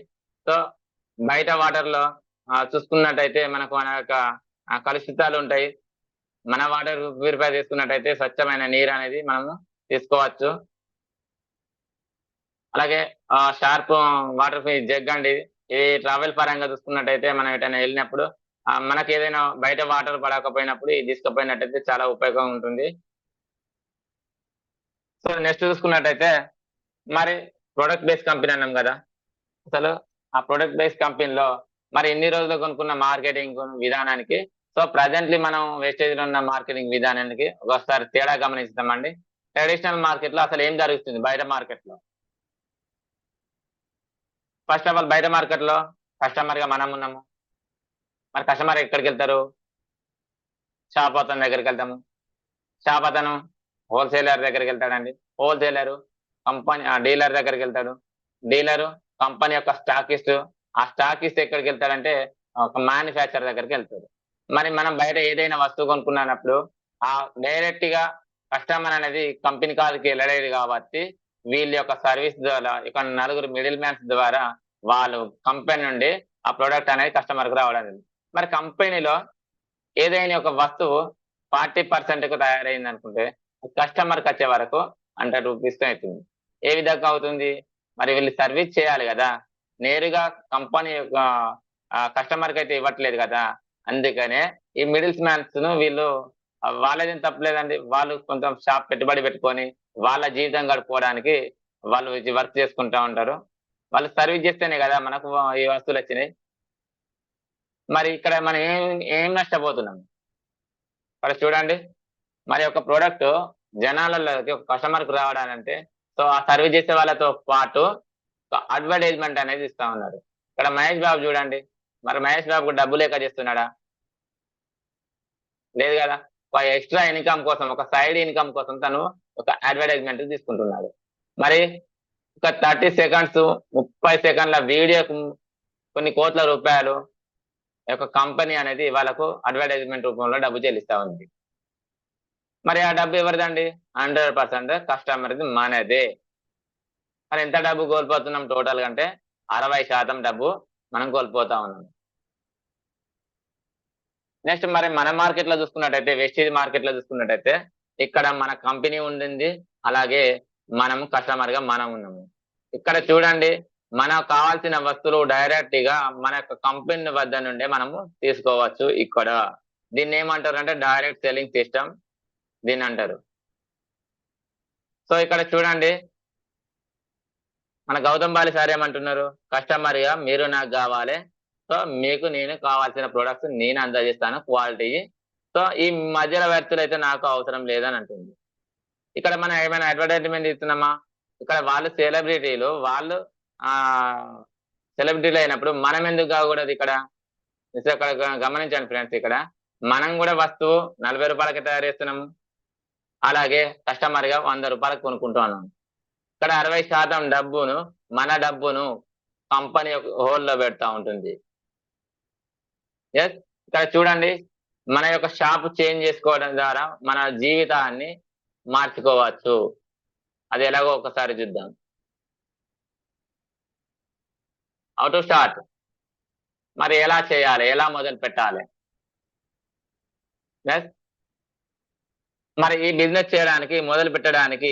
సో బయట వాటర్ లో చూసుకున్నట్టయితే మనకు మన యొక్క కలుషితాలు ఉంటాయి. మన వాటర్ ప్యూరిఫై చేసుకున్నట్టయితే స్వచ్ఛమైన నీరు అనేది మనము తీసుకోవచ్చు. అలాగే షార్ప్ వాటర్ జగ్ అండి. ఇది ట్రావెల్ పరంగా చూసుకున్నట్టయితే మనం ఎటైనా వెళ్ళినప్పుడు మనకి ఏదైనా బయట వాటర్ పడకపోయినప్పుడు ఇది తీసుకుపోయినట్టయితే చాలా ఉపయోగం ఉంటుంది. సో నెక్స్ట్ చూసుకున్నట్టయితే మరి ప్రొడక్ట్ బేస్డ్ కంపెనీ అన్నాం కదా, అసలు ఆ ప్రొడక్ట్ బేస్డ్ కంపెనీలో మరి ఇన్ని రోజులు కొనుక్కున్న మార్కెటింగ్ విధానానికి, సో ప్రజెంట్లీ మనం వేస్టేజ్ లో ఉన్న మార్కెటింగ్ విధానానికి ఒకసారి తేడా గమనిస్తామండి. ట్రెడిషనల్ మార్కెట్ లో అసలు ఏం జరుగుతుంది బయట మార్కెట్ లో? ఫస్ట్ ఆఫ్ ఆల్ బయట మార్కెట్ లో కస్టమర్ గా మనం ఉన్నాము. మరి కస్టమర్ ఎక్కడికి వెళ్తారు? షాప్ అతని దగ్గరికి వెళ్తాము. షాప్ అతను హోల్సేలర్ దగ్గరికి వెళ్తాడండి. హోల్సేలర్ కంపెనీ డీలర్ దగ్గరికి వెళ్తాడు. డీలరు కంపెనీ యొక్క స్టాకిస్ట్. ఆ స్టాకిస్ట్ ఎక్కడికి వెళ్తాడంటే ఒక మ్యానుఫ్యాక్చర్ దగ్గరికి వెళ్తాడు. మరి మనం బయట ఏదైనా వస్తువు కొనుక్కున్నప్పుడు డైరెక్ట్ గా కస్టమర్ అనేది కంపెనీ కాడికి వెళ్ళలేదు కాబట్టి వీళ్ళ యొక్క సర్వీస్ ద్వారా ఇక నలుగురు మిడిల్ మ్యాన్స్ ద్వారా వాళ్ళు కంపెనీ నుండి ఆ ప్రోడక్ట్ అనేది కస్టమర్ కు రావడం. మరి కంపెనీలో ఏదైనా ఒక వస్తువు 40% కు తయారైంది అనుకుంటే కస్టమర్ కి వచ్చే వరకు 100 రూపీస్ అవుతుంది. ఏ విధంగా అవుతుంది? మరి వీళ్ళు సర్వీస్ చేయాలి కదా, నేరుగా కంపెనీ యొక్క కస్టమర్ కి అయితే ఇవ్వట్లేదు కదా. అందుకనే ఈ మిడిల్స్ మ్యాన్స్ ను వీళ్ళు వాళ్ళదేం తప్పలేదండి. వాళ్ళు కొంచెం షాప్ పెట్టుబడి పెట్టుకొని వాళ్ళ జీవితం గడుపుకోవడానికి వాళ్ళు వర్క్ చేసుకుంటా ఉంటారు. వాళ్ళు సర్వీస్ చేస్తేనే కదా మనకు ఈ వస్తువులు వచ్చినాయి. మరి ఇక్కడ మనం ఏం నష్టపోతున్నాం? ఇక్కడ చూడండి, మరి ఒక ప్రోడక్ట్ జనాలలోకి ఒక కస్టమర్ కు రావడాలంటే సో ఆ సర్వీస్ చేసే వాళ్ళతో పాటు అడ్వర్టైజ్మెంట్ అనేది ఇస్తా ఉన్నారు. ఇక్కడ మహేష్ బాబు చూడండి, మరి మహేష్ బాబుకు డబ్బు లేక చేస్తున్నాడా? లేదు కదా. ఒక ఎక్స్ట్రా ఇన్కమ్ కోసం, ఒక సైడ్ ఇన్కమ్ కోసం తను ఒక అడ్వర్టైజ్మెంట్ తీసుకుంటున్నాడు. మరి ఒక 30 సెకండ్స్ 30 సెకండ్ల వీడియోకు కొన్ని కోట్ల రూపాయలు యొక్క కంపెనీ అనేది వాళ్ళకు అడ్వర్టైజ్మెంట్ రూపంలో డబ్బు చెల్లిస్తా ఉంది. మరి ఆ డబ్బు ఎవరిదండి? 100% కస్టమర్ది, మనదే. మరి ఎంత డబ్బు కోల్పోతున్నాం టోటల్ అంటే 60% డబ్బు మనం కోల్పోతా ఉన్నాం. నెక్స్ట్ మరి మన మార్కెట్ లో చూసుకున్నట్టయితే, వెస్టేజ్ మార్కెట్ లో చూసుకున్నట్టయితే ఇక్కడ మన కంపెనీ ఉండింది, అలాగే మనం కస్టమర్ గా మనం ఉన్నాము. ఇక్కడ చూడండి, మనకు కావాల్సిన వస్తువులు డైరెక్ట్ గా మన యొక్క కంపెనీ వద్ద నుండే మనము తీసుకోవచ్చు. ఇక్కడ దీన్ని ఏమంటారు అంటే డైరెక్ట్ సెల్లింగ్ సిస్టమ్ దీన్ని అంటారు. సో ఇక్కడ చూడండి, మన గౌతమ్ బాలి సార్ ఏమంటున్నారు? కస్టమర్ గా మీరు నాకు కావాలి, సో మీకు నేను కావాల్సిన ప్రొడక్ట్స్ నేను అందజేస్తాను, క్వాలిటీ సో ఈ మధ్యవర్తులు అయితే నాకు అవసరం లేదని అంటుంది. ఇక్కడ మనం ఏమైనా అడ్వర్టైజ్మెంట్ ఇస్తున్నామా? ఇక్కడ వాళ్ళు సెలబ్రిటీలు, వాళ్ళు సెలబ్రిటీలు అయినప్పుడు మనం ఎందుకు కాకూడదు ఇక్కడ? ఇక్కడ గమనించండి ఫ్రెండ్స్, ఇక్కడ మనం కూడా వస్తువు 40 రూపాయలకి తయారు చేస్తున్నాము, అలాగే కస్టమర్ గా 100 రూపాయలకు కొనుక్కుంటున్నాం. ఇక్కడ 60% డబ్బును, మన డబ్బును కంపెనీ హోల్డ్లో పెడతా ఉంటుంది. ఎస్, ఇక్కడ చూడండి, మన యొక్క షాప్ చేంజ్ చేసుకోవడం ద్వారా మన జీవితాన్ని మార్చుకోవచ్చు. అది ఎలాగో ఒకసారి చూద్దాం. హౌ టు స్టార్ట్, మరి ఎలా చేయాలి, ఎలా మొదలు పెట్టాలి? ఎస్, మరి ఈ బిజినెస్ చేయడానికి, మొదలు పెట్టడానికి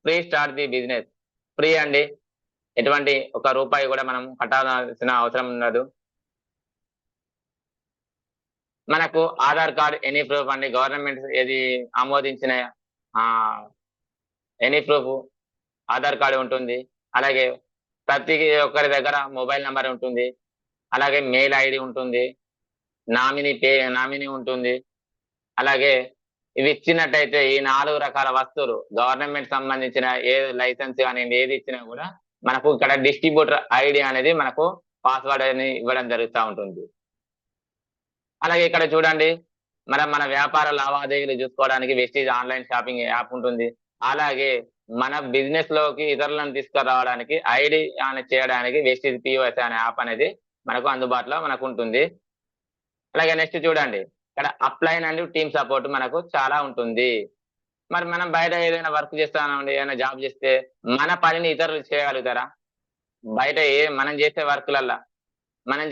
free start the business. Free అండి, ఎటువంటి ₹1 కూడా మనం కట్టాల్సిన అవసరం ఉండదు. మనకు ఆధార్ కార్డ్, ఎనీ ప్రూఫ్ అండి, గవర్నమెంట్ ఏది ఆమోదించిన ఎనీ ప్రూఫ్ ఆధార్ కార్డు ఉంటుంది. అలాగే ప్రతి ఒక్కరి దగ్గర మొబైల్ నెంబర్ ఉంటుంది, అలాగే మెయిల్ ఐడి ఉంటుంది, నామినీ ఉంటుంది. అలాగే ఇవి ఇచ్చినట్టయితే ఈ 4 రకాల వస్తువులు గవర్నమెంట్ సంబంధించిన ఏ లైసెన్స్ కానీ ఏది ఇచ్చినా కూడా మనకు ఇక్కడ డిస్ట్రిబ్యూటర్ ఐడి అనేది మనకు పాస్వర్డ్ అని ఇవ్వడం జరుగుతూ ఉంటుంది. అలాగే ఇక్కడ చూడండి, మన వ్యాపార లావాదేవీలు చూసుకోవడానికి వెస్టీజ్ ఆన్లైన్ షాపింగ్ యాప్ ఉంటుంది. అలాగే మన బిజినెస్ లోకి ఇతరులను తీసుకురావడానికి ఐడి చేయడానికి వెస్టీజ్ POS అనే యాప్ అనేది మనకు అందుబాటులో మనకు ఉంటుంది. అలాగే నెక్స్ట్ చూడండి, ఇక్కడ అప్లైన్ అండ్ టీమ్ సపోర్ట్ మనకు చాలా ఉంటుంది. మరి మనం బయట ఏదైనా వర్క్ చేస్తామండి, ఏదైనా జాబ్ చేస్తే మన పనిని ఇతరులు చేయగలుగుతారా? బయట మనం చేసే వర్క్లల్లా మనం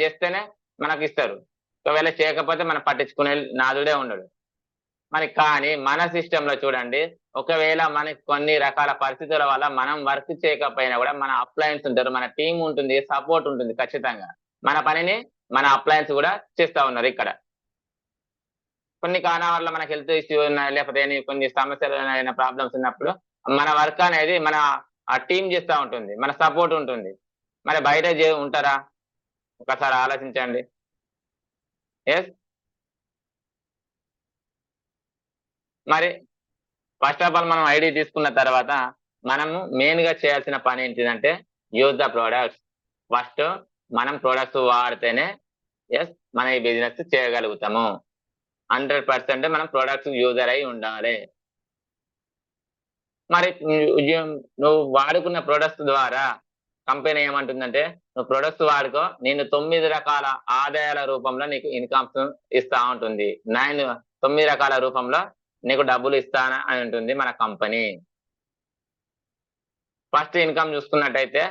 చేస్తేనే మనకు ఇస్తారు. ఒకవేళ చేయకపోతే మనం పట్టించుకునే నాదుడే ఉండడు. మరి కానీ మన సిస్టమ్ లో చూడండి, ఒకవేళ మనకి కొన్ని రకాల పరిస్థితుల వల్ల మనం వర్క్ చేయకపోయినా కూడా మన అప్లయన్స్ ఉంటారు, మన టీం ఉంటుంది, సపోర్ట్ ఉంటుంది. ఖచ్చితంగా మన పనిని మన అప్లయన్స్ కూడా చేస్తా ఉన్నారు. ఇక్కడ కొన్ని కారణాల వల్ల మనకి హెల్త్ ఇష్యూ ఉన్నాయి, లేకపోతే కొన్ని సమస్యలు ప్రాబ్లమ్స్ ఉన్నప్పుడు మన వర్క్ అనేది మన ఆ టీం చేస్తూ ఉంటుంది, మన సపోర్ట్ ఉంటుంది. మరి బయట ఉంటారా? ఒకసారి ఆలోచించండి. ఎస్, మరి ఫస్ట్ ఆఫ్ ఆల్ మనం ఐడి తీసుకున్న తర్వాత మనము మెయిన్ గా చేయాల్సిన పని ఏంటిదంటే యూజ్ ద ప్రోడక్ట్స్. ఫస్ట్ మనం ప్రొడక్ట్స్ వాడితేనే ఎస్ మన ఈ బిజినెస్ చేయగలుగుతాము. 100% మనం ప్రొడక్ట్స్ యూజర్ అయి ఉండాలి. మరి నువ్వు వాడుకున్న ప్రొడక్ట్స్ ద్వారా కంపెనీ ఏమంటుందంటే, నువ్వు ప్రొడక్ట్స్ వాడుకో, నేను 9 రకాల ఆదాయాల రూపంలో నీకు ఇన్కమ్స్ ఇస్తా ఉంటుంది. 9 రకాల రూపంలో నీకు డబ్బులు ఇస్తాను అని ఉంటుంది మన కంపెనీ. ఫస్ట్ ఇన్కమ్ చూసుకున్నట్టయితే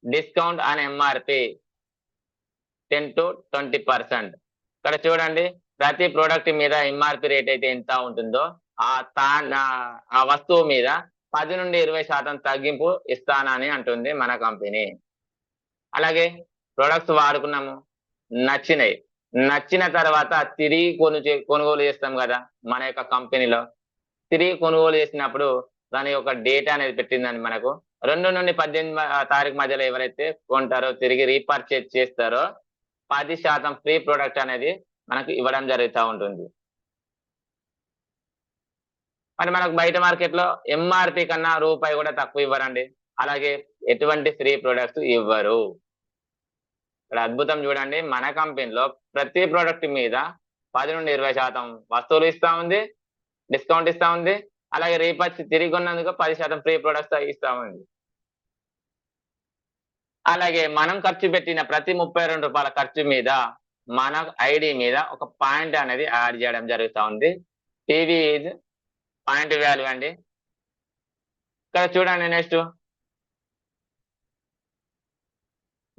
డిస్కౌంట్ ఆన్ MRP 10 to 20%. ఇక్కడ చూడండి, ప్రతి ప్రోడక్ట్ మీద MRP రేట్ అయితే ఎంత ఉంటుందో ఆ వస్తువు మీద 10 నుండి 20% తగ్గింపు ఇస్తానని అంటుంది మన కంపెనీ. అలాగే ప్రొడక్ట్స్ వాడుకున్నాము, నచ్చిన తర్వాత తిరిగి కొనుగోలు చేస్తాం కదా మన యొక్క కంపెనీలో. తిరిగి కొనుగోలు చేసినప్పుడు దాని యొక్క డేటా అనేది పెట్టిందని మనకు 2 నుండి 18 తారీఖు మధ్యలో ఎవరైతే కొంటారో, తిరిగి రీపర్చేజ్ చేస్తారో 10% ఫ్రీ ప్రొడక్ట్ అనేది మనకు ఇవ్వడం జరుగుతూ ఉంటుంది. మరి మనకు బయట మార్కెట్ లో MRP కన్నా ₹1 కూడా తక్కువ ఇవ్వరండి. అలాగే ఎటువంటి ఫ్రీ ప్రొడక్ట్స్ ఇవ్వరు. ఇక్కడ అద్భుతం చూడండి, మన కంపెనీలో ప్రతి ప్రోడక్ట్ మీద 10 నుండి 20% వస్తువులు ఇస్తా ఉంది, డిస్కౌంట్ ఇస్తా ఉంది. అలాగే రీపర్చేజ్ తిరిగి కొన్నందుకు 10% ఫ్రీ ప్రొడక్ట్స్ ఇస్తా ఉంది. అలాగే మనం ఖర్చు పెట్టిన ప్రతి ₹32 ఖర్చు మీద మన ఐడి మీద ఒక పాయింట్ అనేది యాడ్ చేయడం జరుగుతూ ఉంది. PV ఈజ్ పాయింట్ వాల్యూ అండి. ఇక్కడ చూడండి, నెక్స్ట్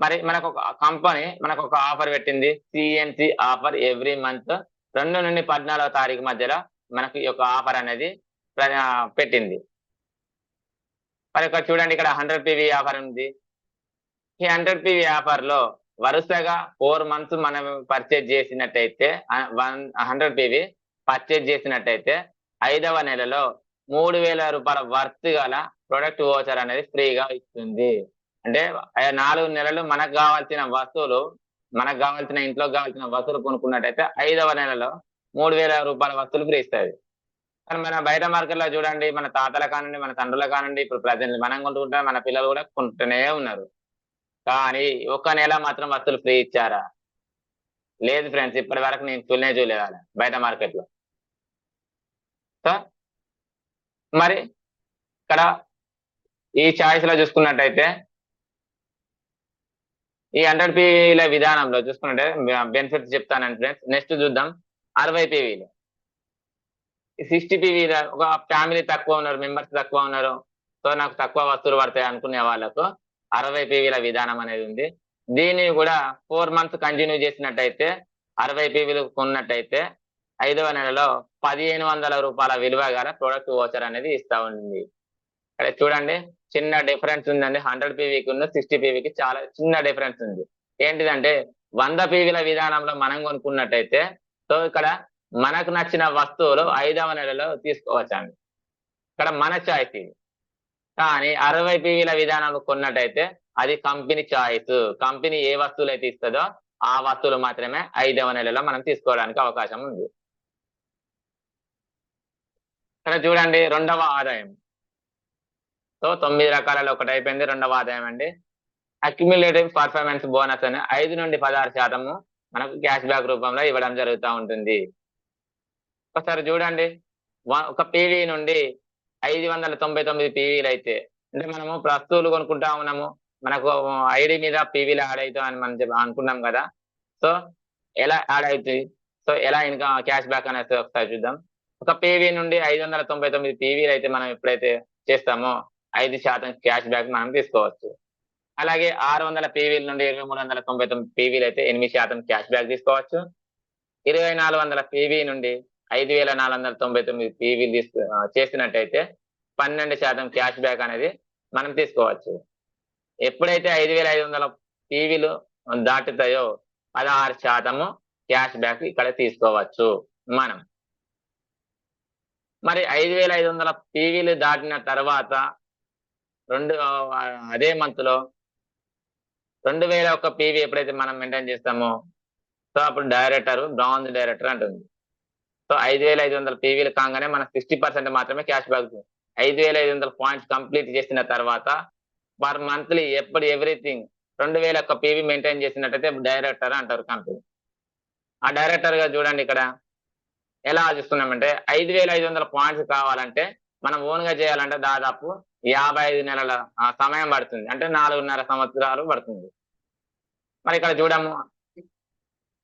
మరి మనకు ఒక కంపెనీ మనకు ఒక ఆఫర్ పెట్టింది, CNC ఆఫర్ ఎవ్రీ మంత్ 2 నుండి 14వ తారీఖు మధ్యలో మనకు ఈ యొక్క ఆఫర్ అనేది పెట్టింది. మరి ఇక్కడ చూడండి, ఇక్కడ 100 PV ఆఫర్ ఉంది. ఈ 100 PV ఆఫర్ లో వరుసగా 4 months మనం పర్చేజ్ చేసినట్టయితే 100 PV పర్చేజ్ చేసినట్టయితే 5వ నెలలో ₹3000 వర్త్ గల ప్రొడక్ట్ వోచర్ అనేది ఫ్రీగా ఇస్తుంది. అంటే 4 నెలలు మనకు కావాల్సిన వస్తువులు మనకు కావాల్సిన ఇంట్లోకి కావాల్సిన వస్తువులు కొనుక్కున్నట్టయితే 5వ నెలలో 3,000 రూపాయల వస్తువులు ఫ్రీ ఇస్తుంది. కానీ మన బయట మార్కెట్లో చూడండి, మన తాతల కానివ్వండి, మన తండ్రుల కానివ్వండి, ఇప్పుడు ప్రజెంట్ మనం కొంటుంటే మన పిల్లలు కూడా కొంటూనే ఉన్నారు. కానీ ఒక నెల మాత్రం వస్తువులు ఫ్రీ ఇచ్చారా? లేదు ఫ్రెండ్స్, ఇప్పటి వరకు నేను చూడలేదు అలా బయట మార్కెట్లో. సో మరి ఇక్కడ ఈ చాయిస్ లో చూసుకున్నట్టయితే ఈ 100 పీవీల విధానంలో చూసుకుంటే బెనిఫిట్స్ చెప్తానండి ఫ్రెండ్స్. నెక్స్ట్ చూద్దాం 60 పీవీలు. 60 పీవీల ఒక ఫ్యామిలీ తక్కువ ఉన్నారు, మెంబర్స్ తక్కువ ఉన్నారు, సో నాకు తక్కువ వస్తువులు పడతాయి అనుకునే వాళ్ళకు 60 పీవీల విధానం అనేది ఉంది. దీన్ని కూడా 4 months కంటిన్యూ చేసినట్టయితే 60 పీవీలు కొన్నట్టయితే 5వ నెలలో 1,500 రూపాయల విలువ గల ప్రొడక్ట్ వోచర్ అనేది ఇస్తా ఉంది. ఇక్కడ చూడండి చిన్న డిఫరెన్స్ ఉందండి. 100 పీవీకి ఉన్న 60 పీవీకి చాలా చిన్న డిఫరెన్స్ ఉంది. ఏంటిదంటే 100 పీవీల విధానంలో మనం కొనుక్కున్నట్టయితే సో ఇక్కడ మనకు నచ్చిన వస్తువులు 5వ నెలలో తీసుకోవచ్చండి. ఇక్కడ మన చాయిస్ ఇది. కానీ 60 పీవీల విధానంలో కొన్నట్టయితే అది కంపెనీ చాయిస్. కంపెనీ ఏ వస్తువులు అయితే ఇస్తుందో ఆ వస్తువులు మాత్రమే 5వ నెలలో మనం తీసుకోవడానికి అవకాశం ఉంది. ఇక్కడ చూడండి రెండవ ఆదాయం. సో 9 రకాలలో ఒకటి అయిపోయింది. రెండవ ఆదాయం అండి అక్యుములేటివ్ పర్ఫార్మెన్స్ బోనస్ అని 5 నుండి 16% మనకు క్యాష్ బ్యాక్ రూపంలో ఇవ్వడం జరుగుతూ ఉంటుంది. ఒకసారి చూడండి, ఒక పీవీ నుండి 599 పీవీలు అయితే అంటే మనము వస్తువులు కొనుక్కుంటా ఉన్నాము, మనకు ఐడి మీద పీవీలు యాడ్ అవుతాం అని మనం అనుకున్నాం కదా. సో ఎలా యాడ్ అవుతుంది, సో ఎలా ఇంకా క్యాష్ బ్యాక్ అనేది ఒకసారి చూద్దాం. ఒక పీవీ నుండి 599 పీవీలు అయితే మనం ఎప్పుడైతే చేస్తామో 5% క్యాష్ బ్యాక్ మనం తీసుకోవచ్చు. అలాగే 600 పీవీల నుండి 2,399 పీవీలు అయితే 8% క్యాష్ బ్యాక్ తీసుకోవచ్చు. 2,400 పీవీ నుండి 5,499 పీవీలు చేసినట్టయితే 12% క్యాష్ బ్యాక్ అనేది మనం తీసుకోవచ్చు. ఎప్పుడైతే 5,500 పీవీలు దాటుతాయో 16% క్యాష్ బ్యాక్ ఇక్కడ తీసుకోవచ్చు మనం. మరి 5,500 పీవీలు దాటిన తర్వాత అదే మంత్ లో 2,001 పీవీ ఎప్పుడైతే మనం మెయింటైన్ చేస్తామో సో అప్పుడు డైరెక్టర్ బ్రాంజ్ డైరెక్టర్ అంటుంది. సో 5,500 పీవీలు కాగానే మన 60% మాత్రమే క్యాష్ బ్యాక్. 5,500 పాయింట్స్ కంప్లీట్ చేసిన తర్వాత per monthly everything 2,001 PV maintain చేసినట్టయితే డైరెక్టర్ అంటారు కంపెనీ. ఆ డైరెక్టర్ గా చూడండి ఇక్కడ ఎలా చూస్తున్నామంటే 5,500 పాయింట్స్ కావాలంటే మనం ఓన్ గా చేయాలంటే దాదాపు 55 నెలల సమయం పడుతుంది, అంటే 4.5 సంవత్సరాలు పడుతుంది. మరి ఇక్కడ చూడము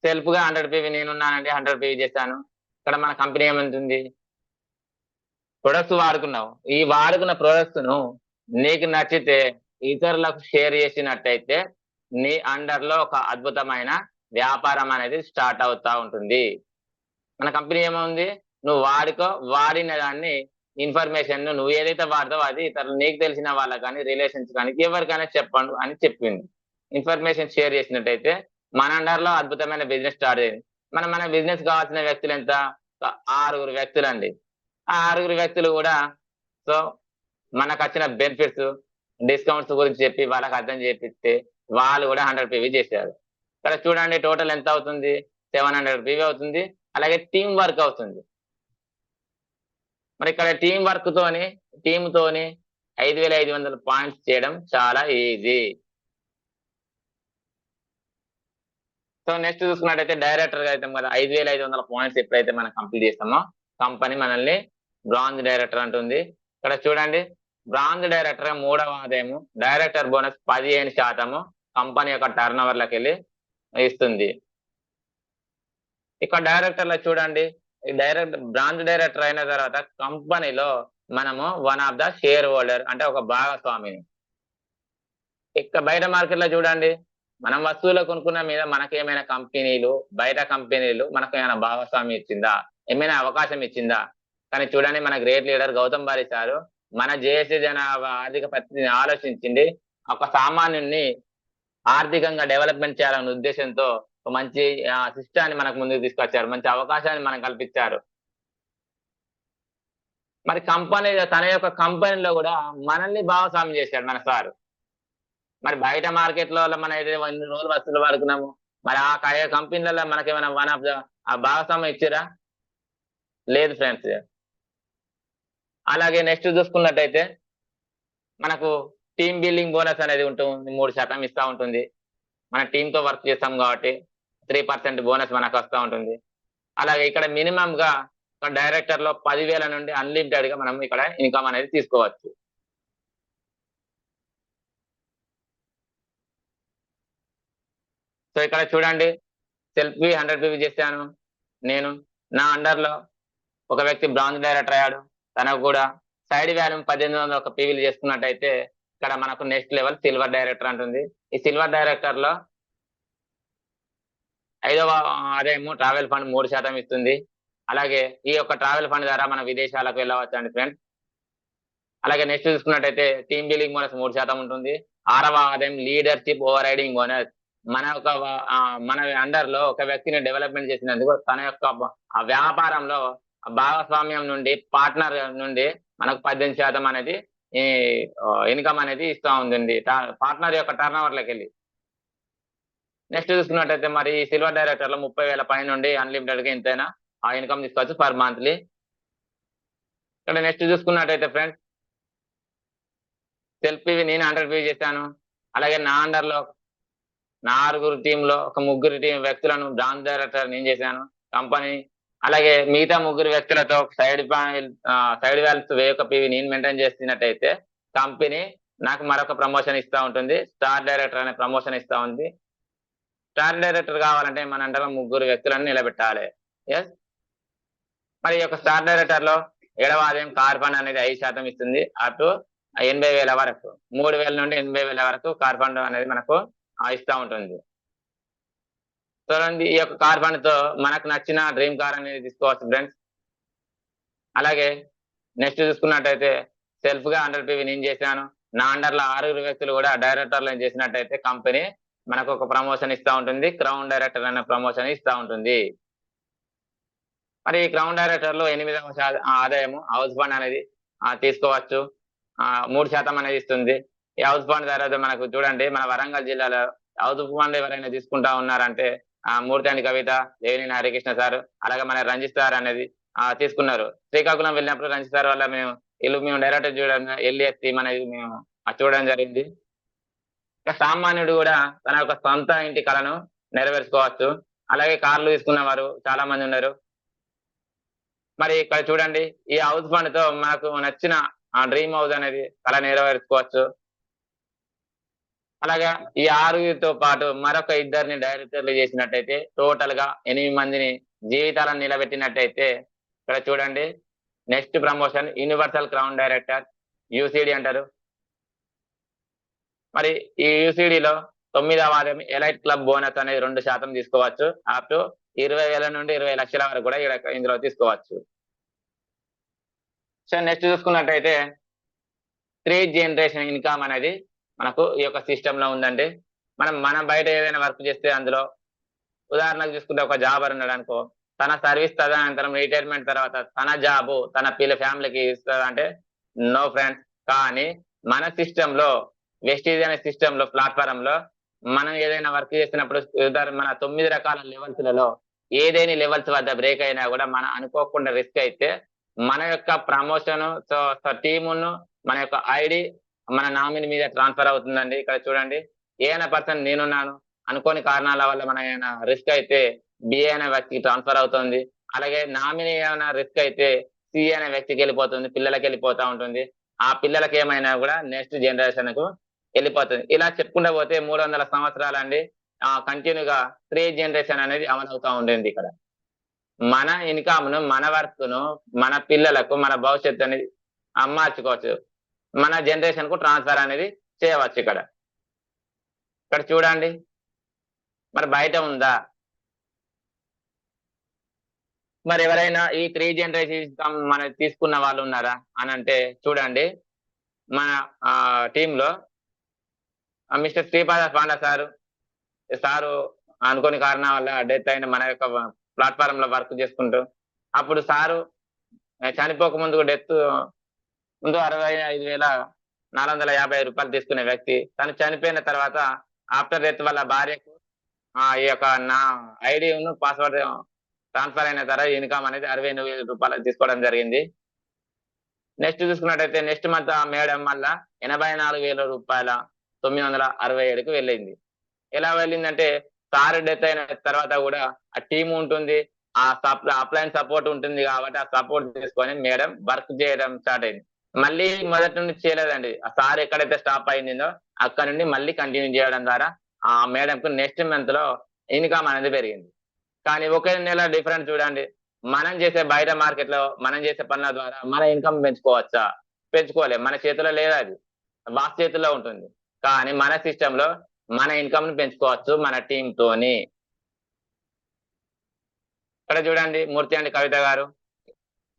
సెల్ఫ్ గా 100 పీవీ నేనున్నానండి, 100 పీవీ చేశాను. ఇక్కడ మన కంపెనీ ఏమంటుంది, ప్రొడక్ట్స్ వాడుకున్నావు, ఈ వాడుకున్న ప్రొడక్ట్స్ ను నీకు నచ్చితే ఇతరులకు షేర్ చేసినట్టయితే నీ అండర్ లో ఒక అద్భుతమైన వ్యాపారం అనేది స్టార్ట్ అవుతా ఉంటుంది. మన కంపెనీ ఏముంది, నువ్వు వాడిన దాన్ని ఇన్ఫర్మేషన్ నువ్వు ఏదైతే వాడతావో అది ఇతరులు నీకు తెలిసిన వాళ్ళకి కానీ రిలేషన్స్ కానీ ఎవరికైనా చెప్పండు అని చెప్పింది. ఇన్ఫర్మేషన్ షేర్ చేసినట్టయితే మన అండర్ లో అద్భుతమైన బిజినెస్ స్టార్ట్ అయింది. మన బిజినెస్ కావాల్సిన వ్యక్తులు ఎంత, 6 వ్యక్తులు అండి. ఆ 6 వ్యక్తులు కూడా సో మనకు వచ్చిన బెనిఫిట్స్ డిస్కౌంట్స్ గురించి చెప్పి వాళ్ళకి అర్థం చేపిస్తే వాళ్ళు కూడా 100 పీవీ చేశారు. ఇక్కడ చూడండి టోటల్ ఎంత అవుతుంది, 700 పీవీ అవుతుంది. అలాగే టీం వర్క్ అవుతుంది. మరి ఇక్కడ టీమ్ తోని 5,500 పాయింట్స్ చేయడం చాలా ఈజీ. సో నెక్స్ట్ చూసుకున్నట్టయితే డైరెక్టర్ గా అయితే కదా 5,500 పాయింట్స్ ఎప్పుడైతే మనం కంప్లీట్ చేస్తామో కంపెనీ మనల్ని బ్రాంజ్ డైరెక్టర్ అంటుంది. ఇక్కడ చూడండి బ్రాంజ్ డైరెక్టర్ గా 3వ ఆదాయము డైరెక్టర్ బోనస్ 15% కంపెనీ యొక్క టర్న్ ఓవర్లకు వెళ్ళి ఇస్తుంది. ఇక్కడ డైరెక్టర్లో చూడండి బ్రాంచ్ డైరెక్టర్ అయిన తర్వాత కంపెనీలో మనము one of the share holder అంటే ఒక భాగస్వామిని. ఇక్కడ బయట మార్కెట్లో చూడండి మనం వస్తువులు కొనుక్కున్న మీద మనకు ఏమైనా కంపెనీలు బయట కంపెనీలు మనకు ఏమైనా భాగస్వామి ఇచ్చిందా, ఏమైనా అవకాశం ఇచ్చిందా? కానీ చూడండి మన గ్రేట్ లీడర్ గౌతమ్ బారి సారు మన జేఏసీ జనాభా ఆర్థిక పరిస్థితిని ఆలోచించింది, ఒక సామాన్యుని ఆర్థికంగా డెవలప్మెంట్ చేయాలనే ఉద్దేశంతో ఒక మంచి సిస్టాన్ని మనకు ముందుకు తీసుకొచ్చారు, మంచి అవకాశాన్ని మనకు కల్పించారు. మరి తన యొక్క కంపెనీలో కూడా మనల్ని భాగస్వామ్యం చేశాడు మన సారు. మరి బయట మార్కెట్లో మనం ఏదైతే 100 రోజులు వస్తువులు వాడుకున్నాము, మరి ఆ కంపెనీలలో మనకేమైనా వన్ ఆఫ్ ద ఆ భాగస్వామ్యం ఇచ్చిరా? లేదు ఫ్రెండ్స్. అలాగే నెక్స్ట్ చూసుకున్నట్టయితే మనకు టీమ్ బిల్డింగ్ బోనస్ అనేది ఉంటుంది. 3% ఇస్తా ఉంటుంది. మన టీమ్ తో వర్క్ చేస్తాం కాబట్టి 3% బోనస్ మనకు వస్తా ఉంటుంది. అలాగే ఇక్కడ మినిమమ్ గా ఒక డైరెక్టర్ లో 10,000 నుండి అన్లిమిటెడ్ గా మనం ఇక్కడ ఇన్కమ్ అనేది తీసుకోవచ్చు. సో ఇక్కడ చూడండి, సెల్ఫ్ 100 పీవీ చేశాను నేను. నా అండర్ లో ఒక వ్యక్తి బ్రాంజ్ డైరెక్టర్ అయ్యాడు. తనకు కూడా సైడ్ వాల్యూ 1800 ఒక పీవీలు చేసుకున్నట్టయితే ఇక్కడ మనకు నెక్స్ట్ లెవెల్ సిల్వర్ డైరెక్టర్ అంటుంది. ఈ సిల్వర్ డైరెక్టర్ లో 5వ ఆదాయము ట్రావెల్ ఫండ్ 3% ఇస్తుంది. అలాగే ఈ యొక్క ట్రావెల్ ఫండ్ ద్వారా మన విదేశాలకు వెళ్ళవచ్చు అండి ఫ్రెండ్స్. అలాగే నెక్స్ట్ చూసుకున్నట్టయితే టీమ్ బిల్డింగ్ బోనస్ 3% ఉంటుంది. 6వ ఆదాయం లీడర్షిప్ ఓవర్ రైడింగ్ బోనస్. మన యొక్క మన అండర్ లో ఒక వ్యక్తిని డెవలప్మెంట్ చేసినందుకు తన యొక్క ఆ వ్యాపారంలో భాగస్వామ్యం నుండి పార్ట్నర్ నుండి మనకు 18% అనేది ఈ ఇన్కమ్ అనేది ఇస్తా ఉంది పార్ట్నర్ యొక్క టర్న్ ఓవర్ లోకి వెళ్ళి. నెక్స్ట్ చూసుకున్నట్టయితే మరి సిల్వర్ డైరెక్టర్ లో 30,000 పై నుండి అన్లిమిటెడ్ గా ఎంతైనా ఆ ఇన్కమ్ తీసుకోవచ్చు పర్ మంత్లీ. ఇక్కడ నెక్స్ట్ చూసుకున్నట్టయితే ఫ్రెండ్స్, సెల్ఫ్ పీవీ నేను 100 పీవీ చేశాను. అలాగే నా అండర్ లో 4 టీంలో ఒక 3 వ్యక్తులను బ్రాంచ్ డైరెక్టర్ నేను చేశాను కంపెనీ. అలాగే మిగతా 3 వ్యక్తులతో సైడ్ వాల్యూస్ 1000 పీవీ నేను మెయింటైన్ చేస్తున్నట్టయితే కంపెనీ నాకు మరొక ప్రమోషన్ ఇస్తా ఉంటుంది. స్టార్ డైరెక్టర్ అనే ప్రమోషన్ ఇస్తా ఉంది. స్టార్ డైరెక్టర్ కావాలంటే మన అండగా 3 వ్యక్తులను నిలబెట్టాలి. ఎస్. మరి ఈ యొక్క స్టార్ డైరెక్టర్ లో 7వ ఆదాయం కార్ ఫండ్ అనేది 5% ఇస్తుంది. అప్ టు 80,000 వరకు, 3,000 నుండి 80,000 వరకు కార్ ఫండ్ అనేది మనకు ఇస్తా ఉంటుంది. చూడండి, ఈ యొక్క కార్ ఫండ్ తో మనకు నచ్చిన డ్రీమ్ కార్ అనేది తీసుకోవచ్చు ఫ్రెండ్స్. అలాగే నెక్స్ట్ చూసుకున్నట్టయితే సెల్ఫ్ గా 100 పీవీ నేను చేశాను. నా అండర్ లో 6 వ్యక్తులు కూడా డైరెక్టర్లు చేసినట్టయితే కంపెనీ మనకు ఒక ప్రమోషన్ ఇస్తా ఉంటుంది. క్రౌన్ డైరెక్టర్ అనే ప్రమోషన్ ఇస్తా ఉంటుంది. మరి క్రౌన్ డైరెక్టర్ లో 8వ ఆదాయము హౌస్ ఫండ్ అనేది తీసుకోవచ్చు. 3% అనేది ఇస్తుంది. ఈ హౌస్ ఫండ్ తర్వాత మనకు చూడండి, మన వరంగల్ జిల్లాలో హౌస్ ఫండ్ ఎవరైనా తీసుకుంటా ఉన్నారంటే మూర్తి కవిత, దేవినేని హరికృష్ణ సార్, అలాగే మన రంజిత్ సార్ అనేది తీసుకున్నారు. శ్రీకాకుళం వెళ్ళినప్పుడు రంజిత్ సార్ వల్ల మేము డైరెక్టర్ చూడడం వెళ్ళి టీమ్ అనేది మేము చూడడం జరిగింది. సామాన్యుడు కూడా తన యొక్క సొంత ఇంటి కళను నెరవేర్చుకోవచ్చు. అలాగే కార్లు తీసుకున్న వారు చాలా మంది ఉన్నారు. మరి ఇక్కడ చూడండి, ఈ హౌస్ ఫండ్ తో మనకు నచ్చిన డ్రీమ్ హౌస్ అనేది కళ నెరవేర్చుకోవచ్చు. అలాగా ఈ 6తో పాటు మరొక 2 డైరెక్టర్లు చేసినట్టయితే టోటల్ గా 8 మందిని జీవితాలను నిలబెట్టినట్టయితే ఇక్కడ చూడండి, next promotion universal crown director, UCD అంటారు. మరి ఈ యూసిడిలో 9వ ఆదాయం ఎలైట్ క్లబ్ బోనస్ అనేది 2% తీసుకోవచ్చు. అప్ టు 20,000 నుండి 20 లక్షల వరకు కూడా ఇందులో తీసుకోవచ్చు. సో నెక్స్ట్ చూసుకున్నట్టయితే 3 జనరేషన్ ఇన్కమ్ అనేది మనకు ఈ యొక్క సిస్టమ్ లో ఉందండి. మన బయట ఏదైనా వర్క్ చేస్తే అందులో ఉదాహరణకు చూసుకుంటే ఒక జాబర్ ఉన్నాడు అనుకో, తన సర్వీస్ తదనంతరం రిటైర్మెంట్ తర్వాత తన జాబు తన పిల్లకి ఇస్తుంది అంటే నో ఫ్రెండ్స్. కానీ మన సిస్టమ్ లో వెస్టీజ్ అనే సిస్టమ్ లో ప్లాట్ఫామ్ లో మనం ఏదైనా వర్క్ చేసినప్పుడు మన 9 రకాల లెవెల్స్ లలో ఏదైనా లెవెల్స్ వద్ద బ్రేక్ అయినా కూడా మన అనుకోకుండా రిస్క్ అయితే మన యొక్క ప్రమోషన్ టీమును మన యొక్క ఐడి మన నామినీ మీద ట్రాన్స్ఫర్ అవుతుందండి. ఇక్కడ చూడండి, ఏదైనా పర్సన్ నేనున్నాను అనుకోని కారణాల వల్ల మన ఏమైనా రిస్క్ అయితే బిఏ అనే వ్యక్తికి ట్రాన్స్ఫర్ అవుతుంది. అలాగే నామినీ ఏమైనా రిస్క్ అయితే సి అనే వ్యక్తికి వెళ్ళిపోతుంది, పిల్లలకి వెళ్ళిపోతా ఉంటుంది. ఆ పిల్లలకి ఏమైనా కూడా నెక్స్ట్ జనరేషన్ కు వెళ్ళిపోతుంది. ఇలా చెప్పుకుంటూ పోతే 300 సంవత్సరాలండి కంటిన్యూగా 3 జనరేషన్ అనేది అమలవుతా ఉంటుంది. ఇక్కడ మన ఇన్కమ్ ను, మన వర్క్ ను మన పిల్లలకు, మన భవిష్యత్తు అనేది మార్చుకోవచ్చు. మన జనరేషన్ కు ట్రాన్స్ఫర్ అనేది చేయవచ్చు. ఇక్కడ చూడండి, మరి బయట ఉందా? మరి ఎవరైనా ఈ 3 జనరేషన్ ఇన్కమ్ మన తీసుకున్న వాళ్ళు ఉన్నారా అని అంటే చూడండి, మన టీంలో మిస్టర్ శ్రీపాద పాండా సారు అనుకోని కారణం వల్ల డెత్ అయిన మన యొక్క ప్లాట్ఫామ్ లో వర్క్ చేసుకుంటూ, అప్పుడు సారు చనిపోక ముందు డెత్ ముందు 65,450 రూపాయలు తీసుకునే వ్యక్తి తను చనిపోయిన తర్వాత ఆఫ్టర్ డెత్ వాళ్ళ భార్యకు ఈ యొక్క నా ఐడి పాస్వర్డ్ ట్రాన్స్ఫర్ అయిన తర్వాత ఇన్కమ్ అనేది 68,000 రూపాయలు తీసుకోవడం జరిగింది. నెక్స్ట్ చూసుకున్నట్టయితే నెక్స్ట్ మంత్ మేడం మళ్ళా 84,000 రూపాయల 967కి వెళ్ళింది. ఎలా వెళ్ళిందంటే సార్ డెత్ అయిన తర్వాత కూడా ఆ టీమ్ ఉంటుంది, ఆ అప్లైన్ సపోర్ట్ ఉంటుంది కాబట్టి ఆ సపోర్ట్ తీసుకొని మేడం వర్క్ చేయడం స్టార్ట్ అయింది. మళ్ళీ మొదటి నుండి చేయలేదండి. ఆ సార్ ఎక్కడైతే స్టాప్ అయిందో అక్కడ నుండి మళ్ళీ కంటిన్యూ చేయడం ద్వారా ఆ మేడం కు నెక్స్ట్ మంత్ లో ఇన్కమ్ అనేది పెరిగింది. కానీ ఒకే నెల డిఫరెంట్ చూడండి. మనం చేసే బయట మార్కెట్ లో మనం చేసే పనుల ద్వారా మన ఇన్కమ్ పెంచుకోవచ్చా? పెంచుకోలేం. మన చేతిలో లేదు అది. బాస్ చేతిలో ఉంటుంది. కానీ మన సిస్టమ్ లో మన ఇన్కమ్ ని పెంచుకోవచ్చు మన టీమ్ తోని. ఇక్కడ చూడండి మూర్తి అండి కవిత గారు.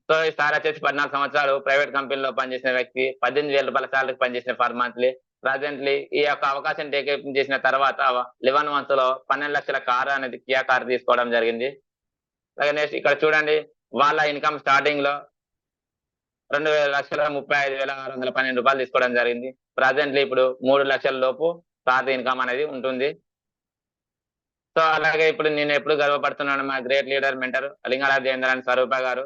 సో ఈ సార్ వచ్చేసి 14 సంవత్సరాలు ప్రైవేట్ కంపెనీలో పనిచేసిన వ్యక్తి, 18,000 రూపాయల సాలరీకి పనిచేసిన పర్ మంత్లీ. ప్రజెంట్లీ ఈ యొక్క అవకాశం టేకప్ చేసిన తర్వాత 11 మంత్స్ లో 12 లక్షల కారు అనేది కియా కారు తీసుకోవడం జరిగింది. అలాగే నెక్స్ట్ ఇక్కడ చూడండి వాళ్ళ ఇన్కమ్ స్టార్టింగ్ లో 2,35,612 రూపాయలు తీసుకోవడం జరిగింది. ప్రజెంట్లీ ఇప్పుడు 3 లక్షల లోపు సార్ ఇన్కమ్ అనేది ఉంటుంది. సో అలాగే ఇప్పుడు నేను ఎప్పుడు గర్వపడుతున్నాను మా great leader mentor Lingala Jayendra and Swaroopa గారు.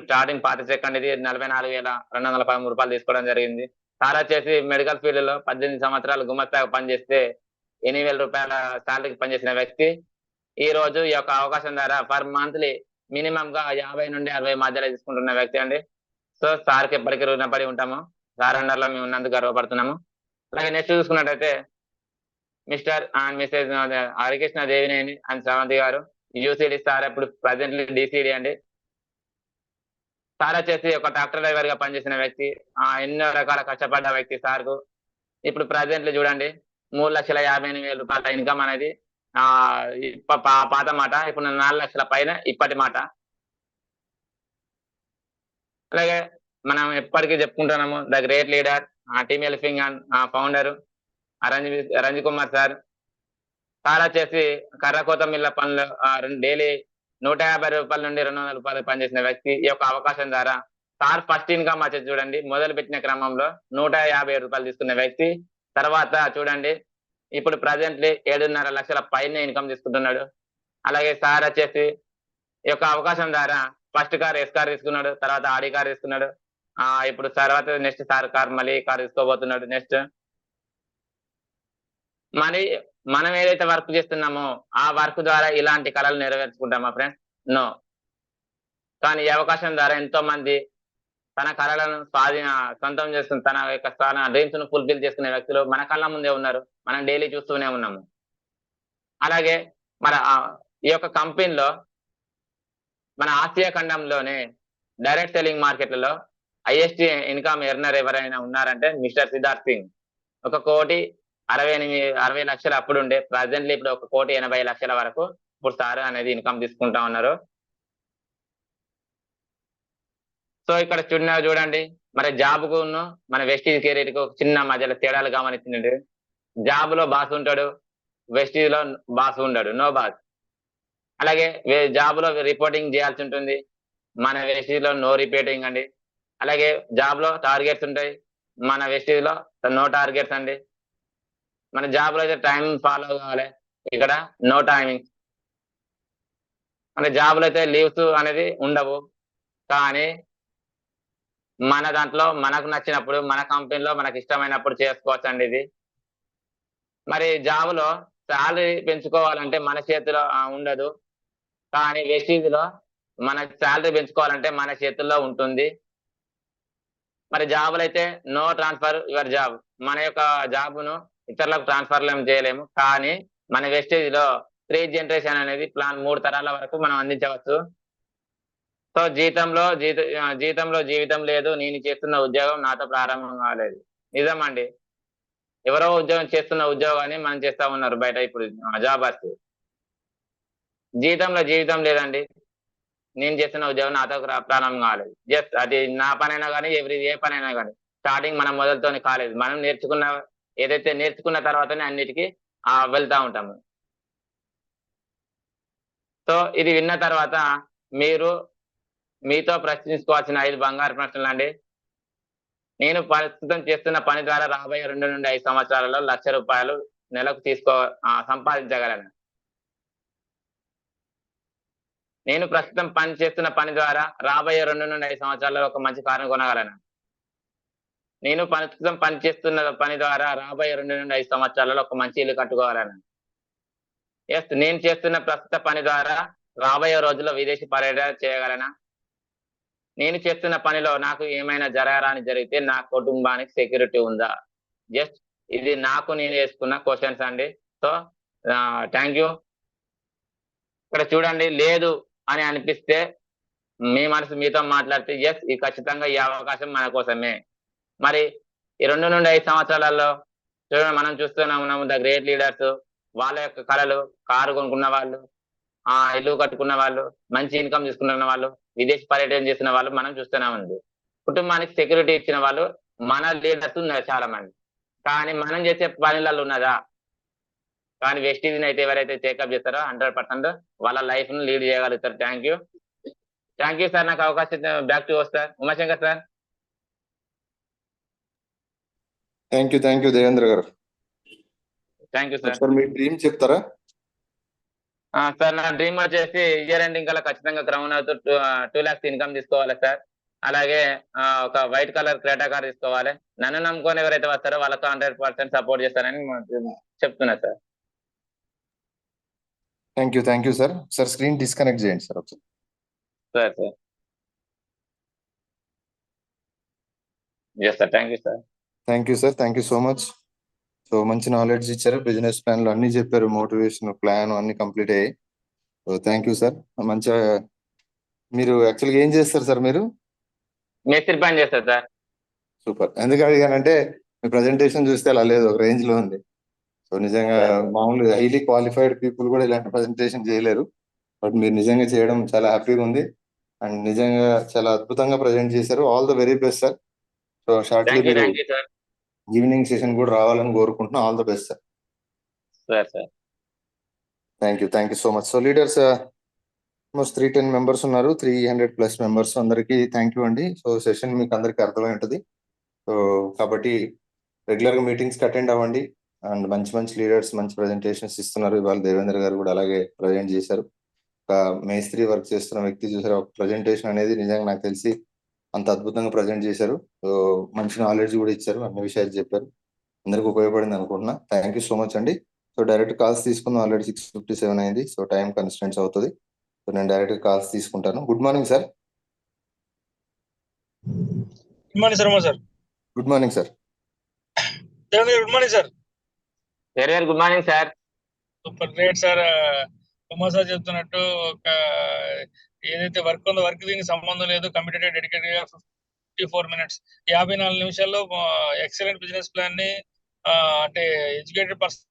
స్టార్టింగ్ పార్టీ సెకండ్ ఇది 44,213 రూపాయలు తీసుకోవడం జరిగింది. సార్ వచ్చేసి మెడికల్ ఫీల్డ్ లో 18 సంవత్సరాలు గుమస్తాగా పనిచేస్తే 8,000 రూపాయల శాలరీకి పనిచేసిన వ్యక్తి ఈ రోజు ఈ యొక్క అవకాశం ద్వారా పర్ మంత్లీ మినిమం గా 50 నుండి 60 మధ్యలో తీసుకుంటున్న వ్యక్తి అండి. సో సార్ కి ఎప్పటికీ రుణపడి ఉంటాము. సార్ అండర్ లో మేము ఉన్నందుకు గర్వపడుతున్నాము. అలాగే నెక్స్ట్ చూసుకున్నట్టయితే mister and Mrs Harikrishna Devineni and Sravanthi గారు యూసీడీ సార్ ఇప్పుడు ప్రజెంట్లీ డిసిడి అండి. సార్ వచ్చేసి ఒక ట్రాక్టర్ డ్రైవర్ గా పనిచేసిన వ్యక్తి, ఎన్నో రకాల కష్టపడ్డ వ్యక్తి సార్ కు. ఇప్పుడు ప్రజెంట్లీ చూడండి 3,58,000 రూపాయల ఇన్కమ్ అనేది పాత మాట. ఇప్పుడు 4 లక్షల పైన ఇప్పటి మాట. అలాగే మనం ఎప్పటికీ చెప్పుకుంటున్నాము ద గ్రేట్ లీడర్ టీమ్ ఎలిఫింగ్ and founder Ranjit Kumar sir. Sir వచ్చేసి కర్రకోత మిల్ల పనులు డైలీ 150 రూపాయల నుండి 200 రూపాయలు పనిచేసిన వ్యక్తి. ఈ యొక్క అవకాశం ద్వారా సార్ ఫస్ట్ ఇన్కమ్ వచ్చేసి చూడండి మొదలు పెట్టిన క్రమంలో 150 రూపాయలు తీసుకున్న వ్యక్తి. తర్వాత చూడండి ఇప్పుడు ప్రజెంట్లీ 7.5 లక్షల పైన ఇన్కమ్ తీసుకుంటున్నాడు. అలాగే సార్ వచ్చేసి ఈ యొక్క అవకాశం ద్వారా ఫస్ట్ కార్ ఎస్ కార్ తీసుకున్నాడు, తర్వాత ఆడి కార్ తీసుకున్నాడు. ఇప్పుడు తర్వాత నెక్స్ట్ సార్ కార్ మళ్ళీ కార్ తీసుకోబోతున్నాడు. నెక్స్ట్ మరి మనం ఏదైతే వర్క్ చేస్తున్నామో ఆ వర్క్ ద్వారా ఇలాంటి కళలు నెరవేర్చుకుంటామా ఫ్రెండ్స్? నో. కానీ ఈ అవకాశం ద్వారా ఎంతో మంది తన కళలను సొంతం చేసుకుని తన యొక్క డ్రీమ్స్ ను ఫుల్ఫిల్ చేసుకునే వ్యక్తులు మన కళ్ళ ముందే ఉన్నారు. మనం డైలీ చూస్తూనే ఉన్నాము. అలాగే మన ఈ యొక్క కంపెనీలో మన ఆసియా ఖండంలోనే డైరెక్ట్ సెల్లింగ్ మార్కెట్లలో హైయెస్ట్ ఇన్కమ్ ఎర్నర్ ఎవరైనా ఉన్నారంటే మిస్టర్ సిద్ధార్థ్ సింగ్. 1,68,60 లక్షలు అప్పుడు ఉండే, ప్రజెంట్లీ ఇప్పుడు 1,80 లక్షల వరకు ఇప్పుడు సార్ అనేది ఇన్కమ్ తీసుకుంటా ఉన్నారు. సో ఇక్కడ చూడండి మరి జాబ్ కు మన వెస్టీజ్ కెరీర్ కు చిన్న మధ్యలో తేడాలు గమనించండి. జాబ్ లో బాస్ ఉంటాడు, వెస్టీజ్ లో బాస్ ఉండడు, నో బాస్. అలాగే జాబ్ లో రిపోర్టింగ్ చేయాల్సి ఉంటుంది, మన వెస్టీజ్ లో నో రిపోర్టింగ్ అండి. అలాగే జాబ్ లో టార్గెట్స్ ఉంటాయి, మన వెస్టీజ్ లో నో టార్గెట్స్ అండి. మన జాబ్ లో అయితే టైం ఫాలో కావాలి, ఇక్కడ నో టైమింగ్. మన జాబ్ లో అయితే లీవ్స్ అనేది ఉండవు. కానీ మన దాంట్లో మనకు నచ్చినప్పుడు మన కంపెనీలో మనకి ఇష్టమైనప్పుడు చేసుకోవచ్చు అండి ఇది. మరి జాబ్ లో శాలరీ పెంచుకోవాలంటే మన చేతిలో ఉండదు, కానీ వెస్టీజ్ లో మన శాలరీ పెంచుకోవాలంటే మన చేతుల్లో ఉంటుంది. మరి జాబులు అయితే నో ట్రాన్స్ఫర్ యువర్ జాబ్, మన యొక్క జాబును ఇతరులకు ట్రాన్స్ఫర్ చేయలేము. కానీ మన వెస్టేజ్ లో 3 జనరేషన్ అనేది ప్లాన్ 3 తరాల వరకు మనం అందించవచ్చు. సో జీతంలో జీవితం లేదు, నేను చేస్తున్న ఉద్యోగం నాతో ప్రారంభం కాలేదు. నిజం అండి. ఎవరో ఉద్యోగం చేస్తున్న ఉద్యోగాన్ని మనం చేస్తా ఉన్నారు బయట ఇప్పుడు జాబర్స్. జీవితం లేదండి, నేను చేస్తున్న ఉద్యోగం నాతో ప్రారంభం కాలేదు. జస్ట్ అది నా పనైనా కానీ ఏ పనైనా కానీ స్టార్టింగ్ మనం మొదలుతోనే కాలేదు. మనం ఏదైతే నేర్చుకున్న తర్వాతనే అన్నిటికీ వెళ్తా ఉంటాము. సో ఇది విన్న తర్వాత మీతో ప్రశ్నించుకోవాల్సిన 5 బంగారు ప్రశ్నలు అండి. నేను ప్రస్తుతం చేస్తున్న పని ద్వారా రాబోయే 2 నుండి 5 సంవత్సరాలలో 1,00,000 రూపాయలు నెలకు సంపాదించగలను. నేను ప్రస్తుతం పని చేస్తున్న పని ద్వారా రాబోయే 2 నుండి 5 సంవత్సరాల్లో ఒక మంచి కారును కొనగలను. నేను ప్రస్తుతం పని చేస్తున్న పని ద్వారా రాబోయే 2 నుండి 5 సంవత్సరాలలో ఒక మంచి ఇల్లు కట్టుకోగలను. ఎస్, నేను చేస్తున్న ప్రస్తుత పని ద్వారా రాబోయే రోజుల్లో విదేశీ పర్యటన చేయగలనా? నేను చేస్తున్న పనిలో నాకు ఏమైనా జరిగితే నా కుటుంబానికి సెక్యూరిటీ ఉందా? జస్ట్ ఇది నాకు నేను వేసుకున్న క్వశ్చన్స్ అండి. So thank you. ఇక్కడ చూడండి, లేదు అని అనిపిస్తే మీ మనసు మీతో మాట్లాడితే ఎస్, ఈ ఖచ్చితంగా ఈ అవకాశం మన కోసమే. మరి ఈ 2 నుండి 5 సంవత్సరాలలో చూడండి, మనం చూస్తున్నాము ద గ్రేట్ లీడర్స్, వాళ్ళ యొక్క కళలు, కారు కొనుక్కున్న వాళ్ళు, ఇల్లు కట్టుకున్న వాళ్ళు, మంచి ఇన్కమ్ తీసుకున్న వాళ్ళు, విదేశీ పర్యటన చేసిన వాళ్ళు మనం చూస్తున్నామండి. కుటుంబానికి సెక్యూరిటీ ఇచ్చిన వాళ్ళు మన లీడర్స్ ఉన్నారు చాలా మంది. కానీ మనం చేసే పనులలో ఉన్నదా? కానీ వెస్టీజ్ అయితే ఎవరైతే టేకప్ చేస్తారో 100% వాళ్ళ లైఫ్ ను లీడ్ చేయగలుగుతారు. థ్యాంక్ యూ సార్, నాకు అవకాశం. Back to sir Umashankar sir. Thank you Devendra గారు. Thank you sir. సార్ మీ డ్రీమ్ చెప్తారా? సార్ నా డ్రీమ్ వచ్చేసి ఇయర్ ఎండింగ్ కల్లా ఖచ్చితంగా క్రౌన్ అవుతూ 2 lakhs ఇన్కమ్ తీసుకోవాలి సార్. అలాగే ఒక వైట్ కలర్ క్రేటా కార్ తీసుకోవాలి. నన్ను నమ్ముకొని ఎవరైతే వస్తారో వాళ్ళకు 100% సపోర్ట్ చేస్తానని చెప్తున్నా sir. Thank you sir. Sir screen disconnect చేయండి సార్ ఒకసారి. Sir yes sir. Thank you sir. Thank you so much. So మంచి నాలెడ్జ్ ఇచ్చారు, బిజినెస్ ప్లాన్లు అన్ని చెప్పారు, మోటివేషన్ ప్లాన్ అన్ని కంప్లీట్ అయ్యాయి. So thank you sir. మంచిగా మీరు యాక్చువల్గా ఏం చేస్తారు సార్? మీరు మేస్త్రి పని చేస్తారు సార్. సూపర్. ఎందుకు అడిగానంటే మీ ప్రజెంటేషన్ చూస్తే అలా లేదు, ఒక రేంజ్ లో ఉంది. సో నిజంగా మామూలు హైలీ క్వాలిఫైడ్ పీపుల్ కూడా ఇలాంటి ప్రజెంటేషన్ చేయలేరు. బట్ మీరు నిజంగా చేయడం చాలా హ్యాపీగా ఉంది అండ్ నిజంగా చాలా అద్భుతంగా ప్రజెంట్ చేశారు. All the very best sir. So shortly మీరు ఈవినింగ్ సెషన్ కూడా రావాలని కోరుకుంటున్నా. All the best sir. Thank you so much. So leaders almost 310 members ఉన్నారు, 300+ మెంబర్స్. అందరికీ థ్యాంక్ యూ అండి. సో సెషన్ మీకు అందరికీ అర్థమై ఉంటుంది. సో కాబట్టి రెగ్యులర్ గా మీటింగ్స్ కి అటెండ్ అవ్వండి అండ్ మంచి లీడర్స్ మంచి ప్రజెంటేషన్స్ ఇస్తున్నారు. ఇవాళ దేవేంద్ర గారు కూడా అలాగే ప్రజెంట్ చేశారు. ఒక మేస్త్రి వర్క్ చేస్తున్న వ్యక్తి చూసారు, ఒక ప్రజెంటేషన్ అనేది నిజంగా నాకు తెలిసి అంత అద్భుతంగా ప్రజెంట్ చేశారు. సో మంచి నాలెడ్జ్ కూడా ఇచ్చారు, అన్ని విషయాలు చెప్పారు. అందరికి ఉపయోగపడింది అనుకుంటున్నా. థ్యాంక్ యూ సో మచ్ అండి. సో డైరెక్ట్ కాల్స్ తీసుకుందాం. ఆల్రెడీ 6:57 అయింది. సో టైం కన్స్టెంట్స్ అవుతుంది. సో నేను డైరెక్ట్ కాల్స్ తీసుకుంటాను. Good morning sir. Good morning sir. Good morning sir. Good morning sir. Good morning sir. Super great sir. Uma sir చెప్తున్నట్టు ఒక ఏదైతే work ఉందో వర్క్ దీనికి సంబంధం లేదు, కమిటెడ్ డెడికేటెడ్ గా 54 minutes 54 నిమిషాల్లో ఎక్సలెంట్ బిజినెస్ ప్లాన్ ని అంటే ఎడ్యుకేటెడ్ పర్సన్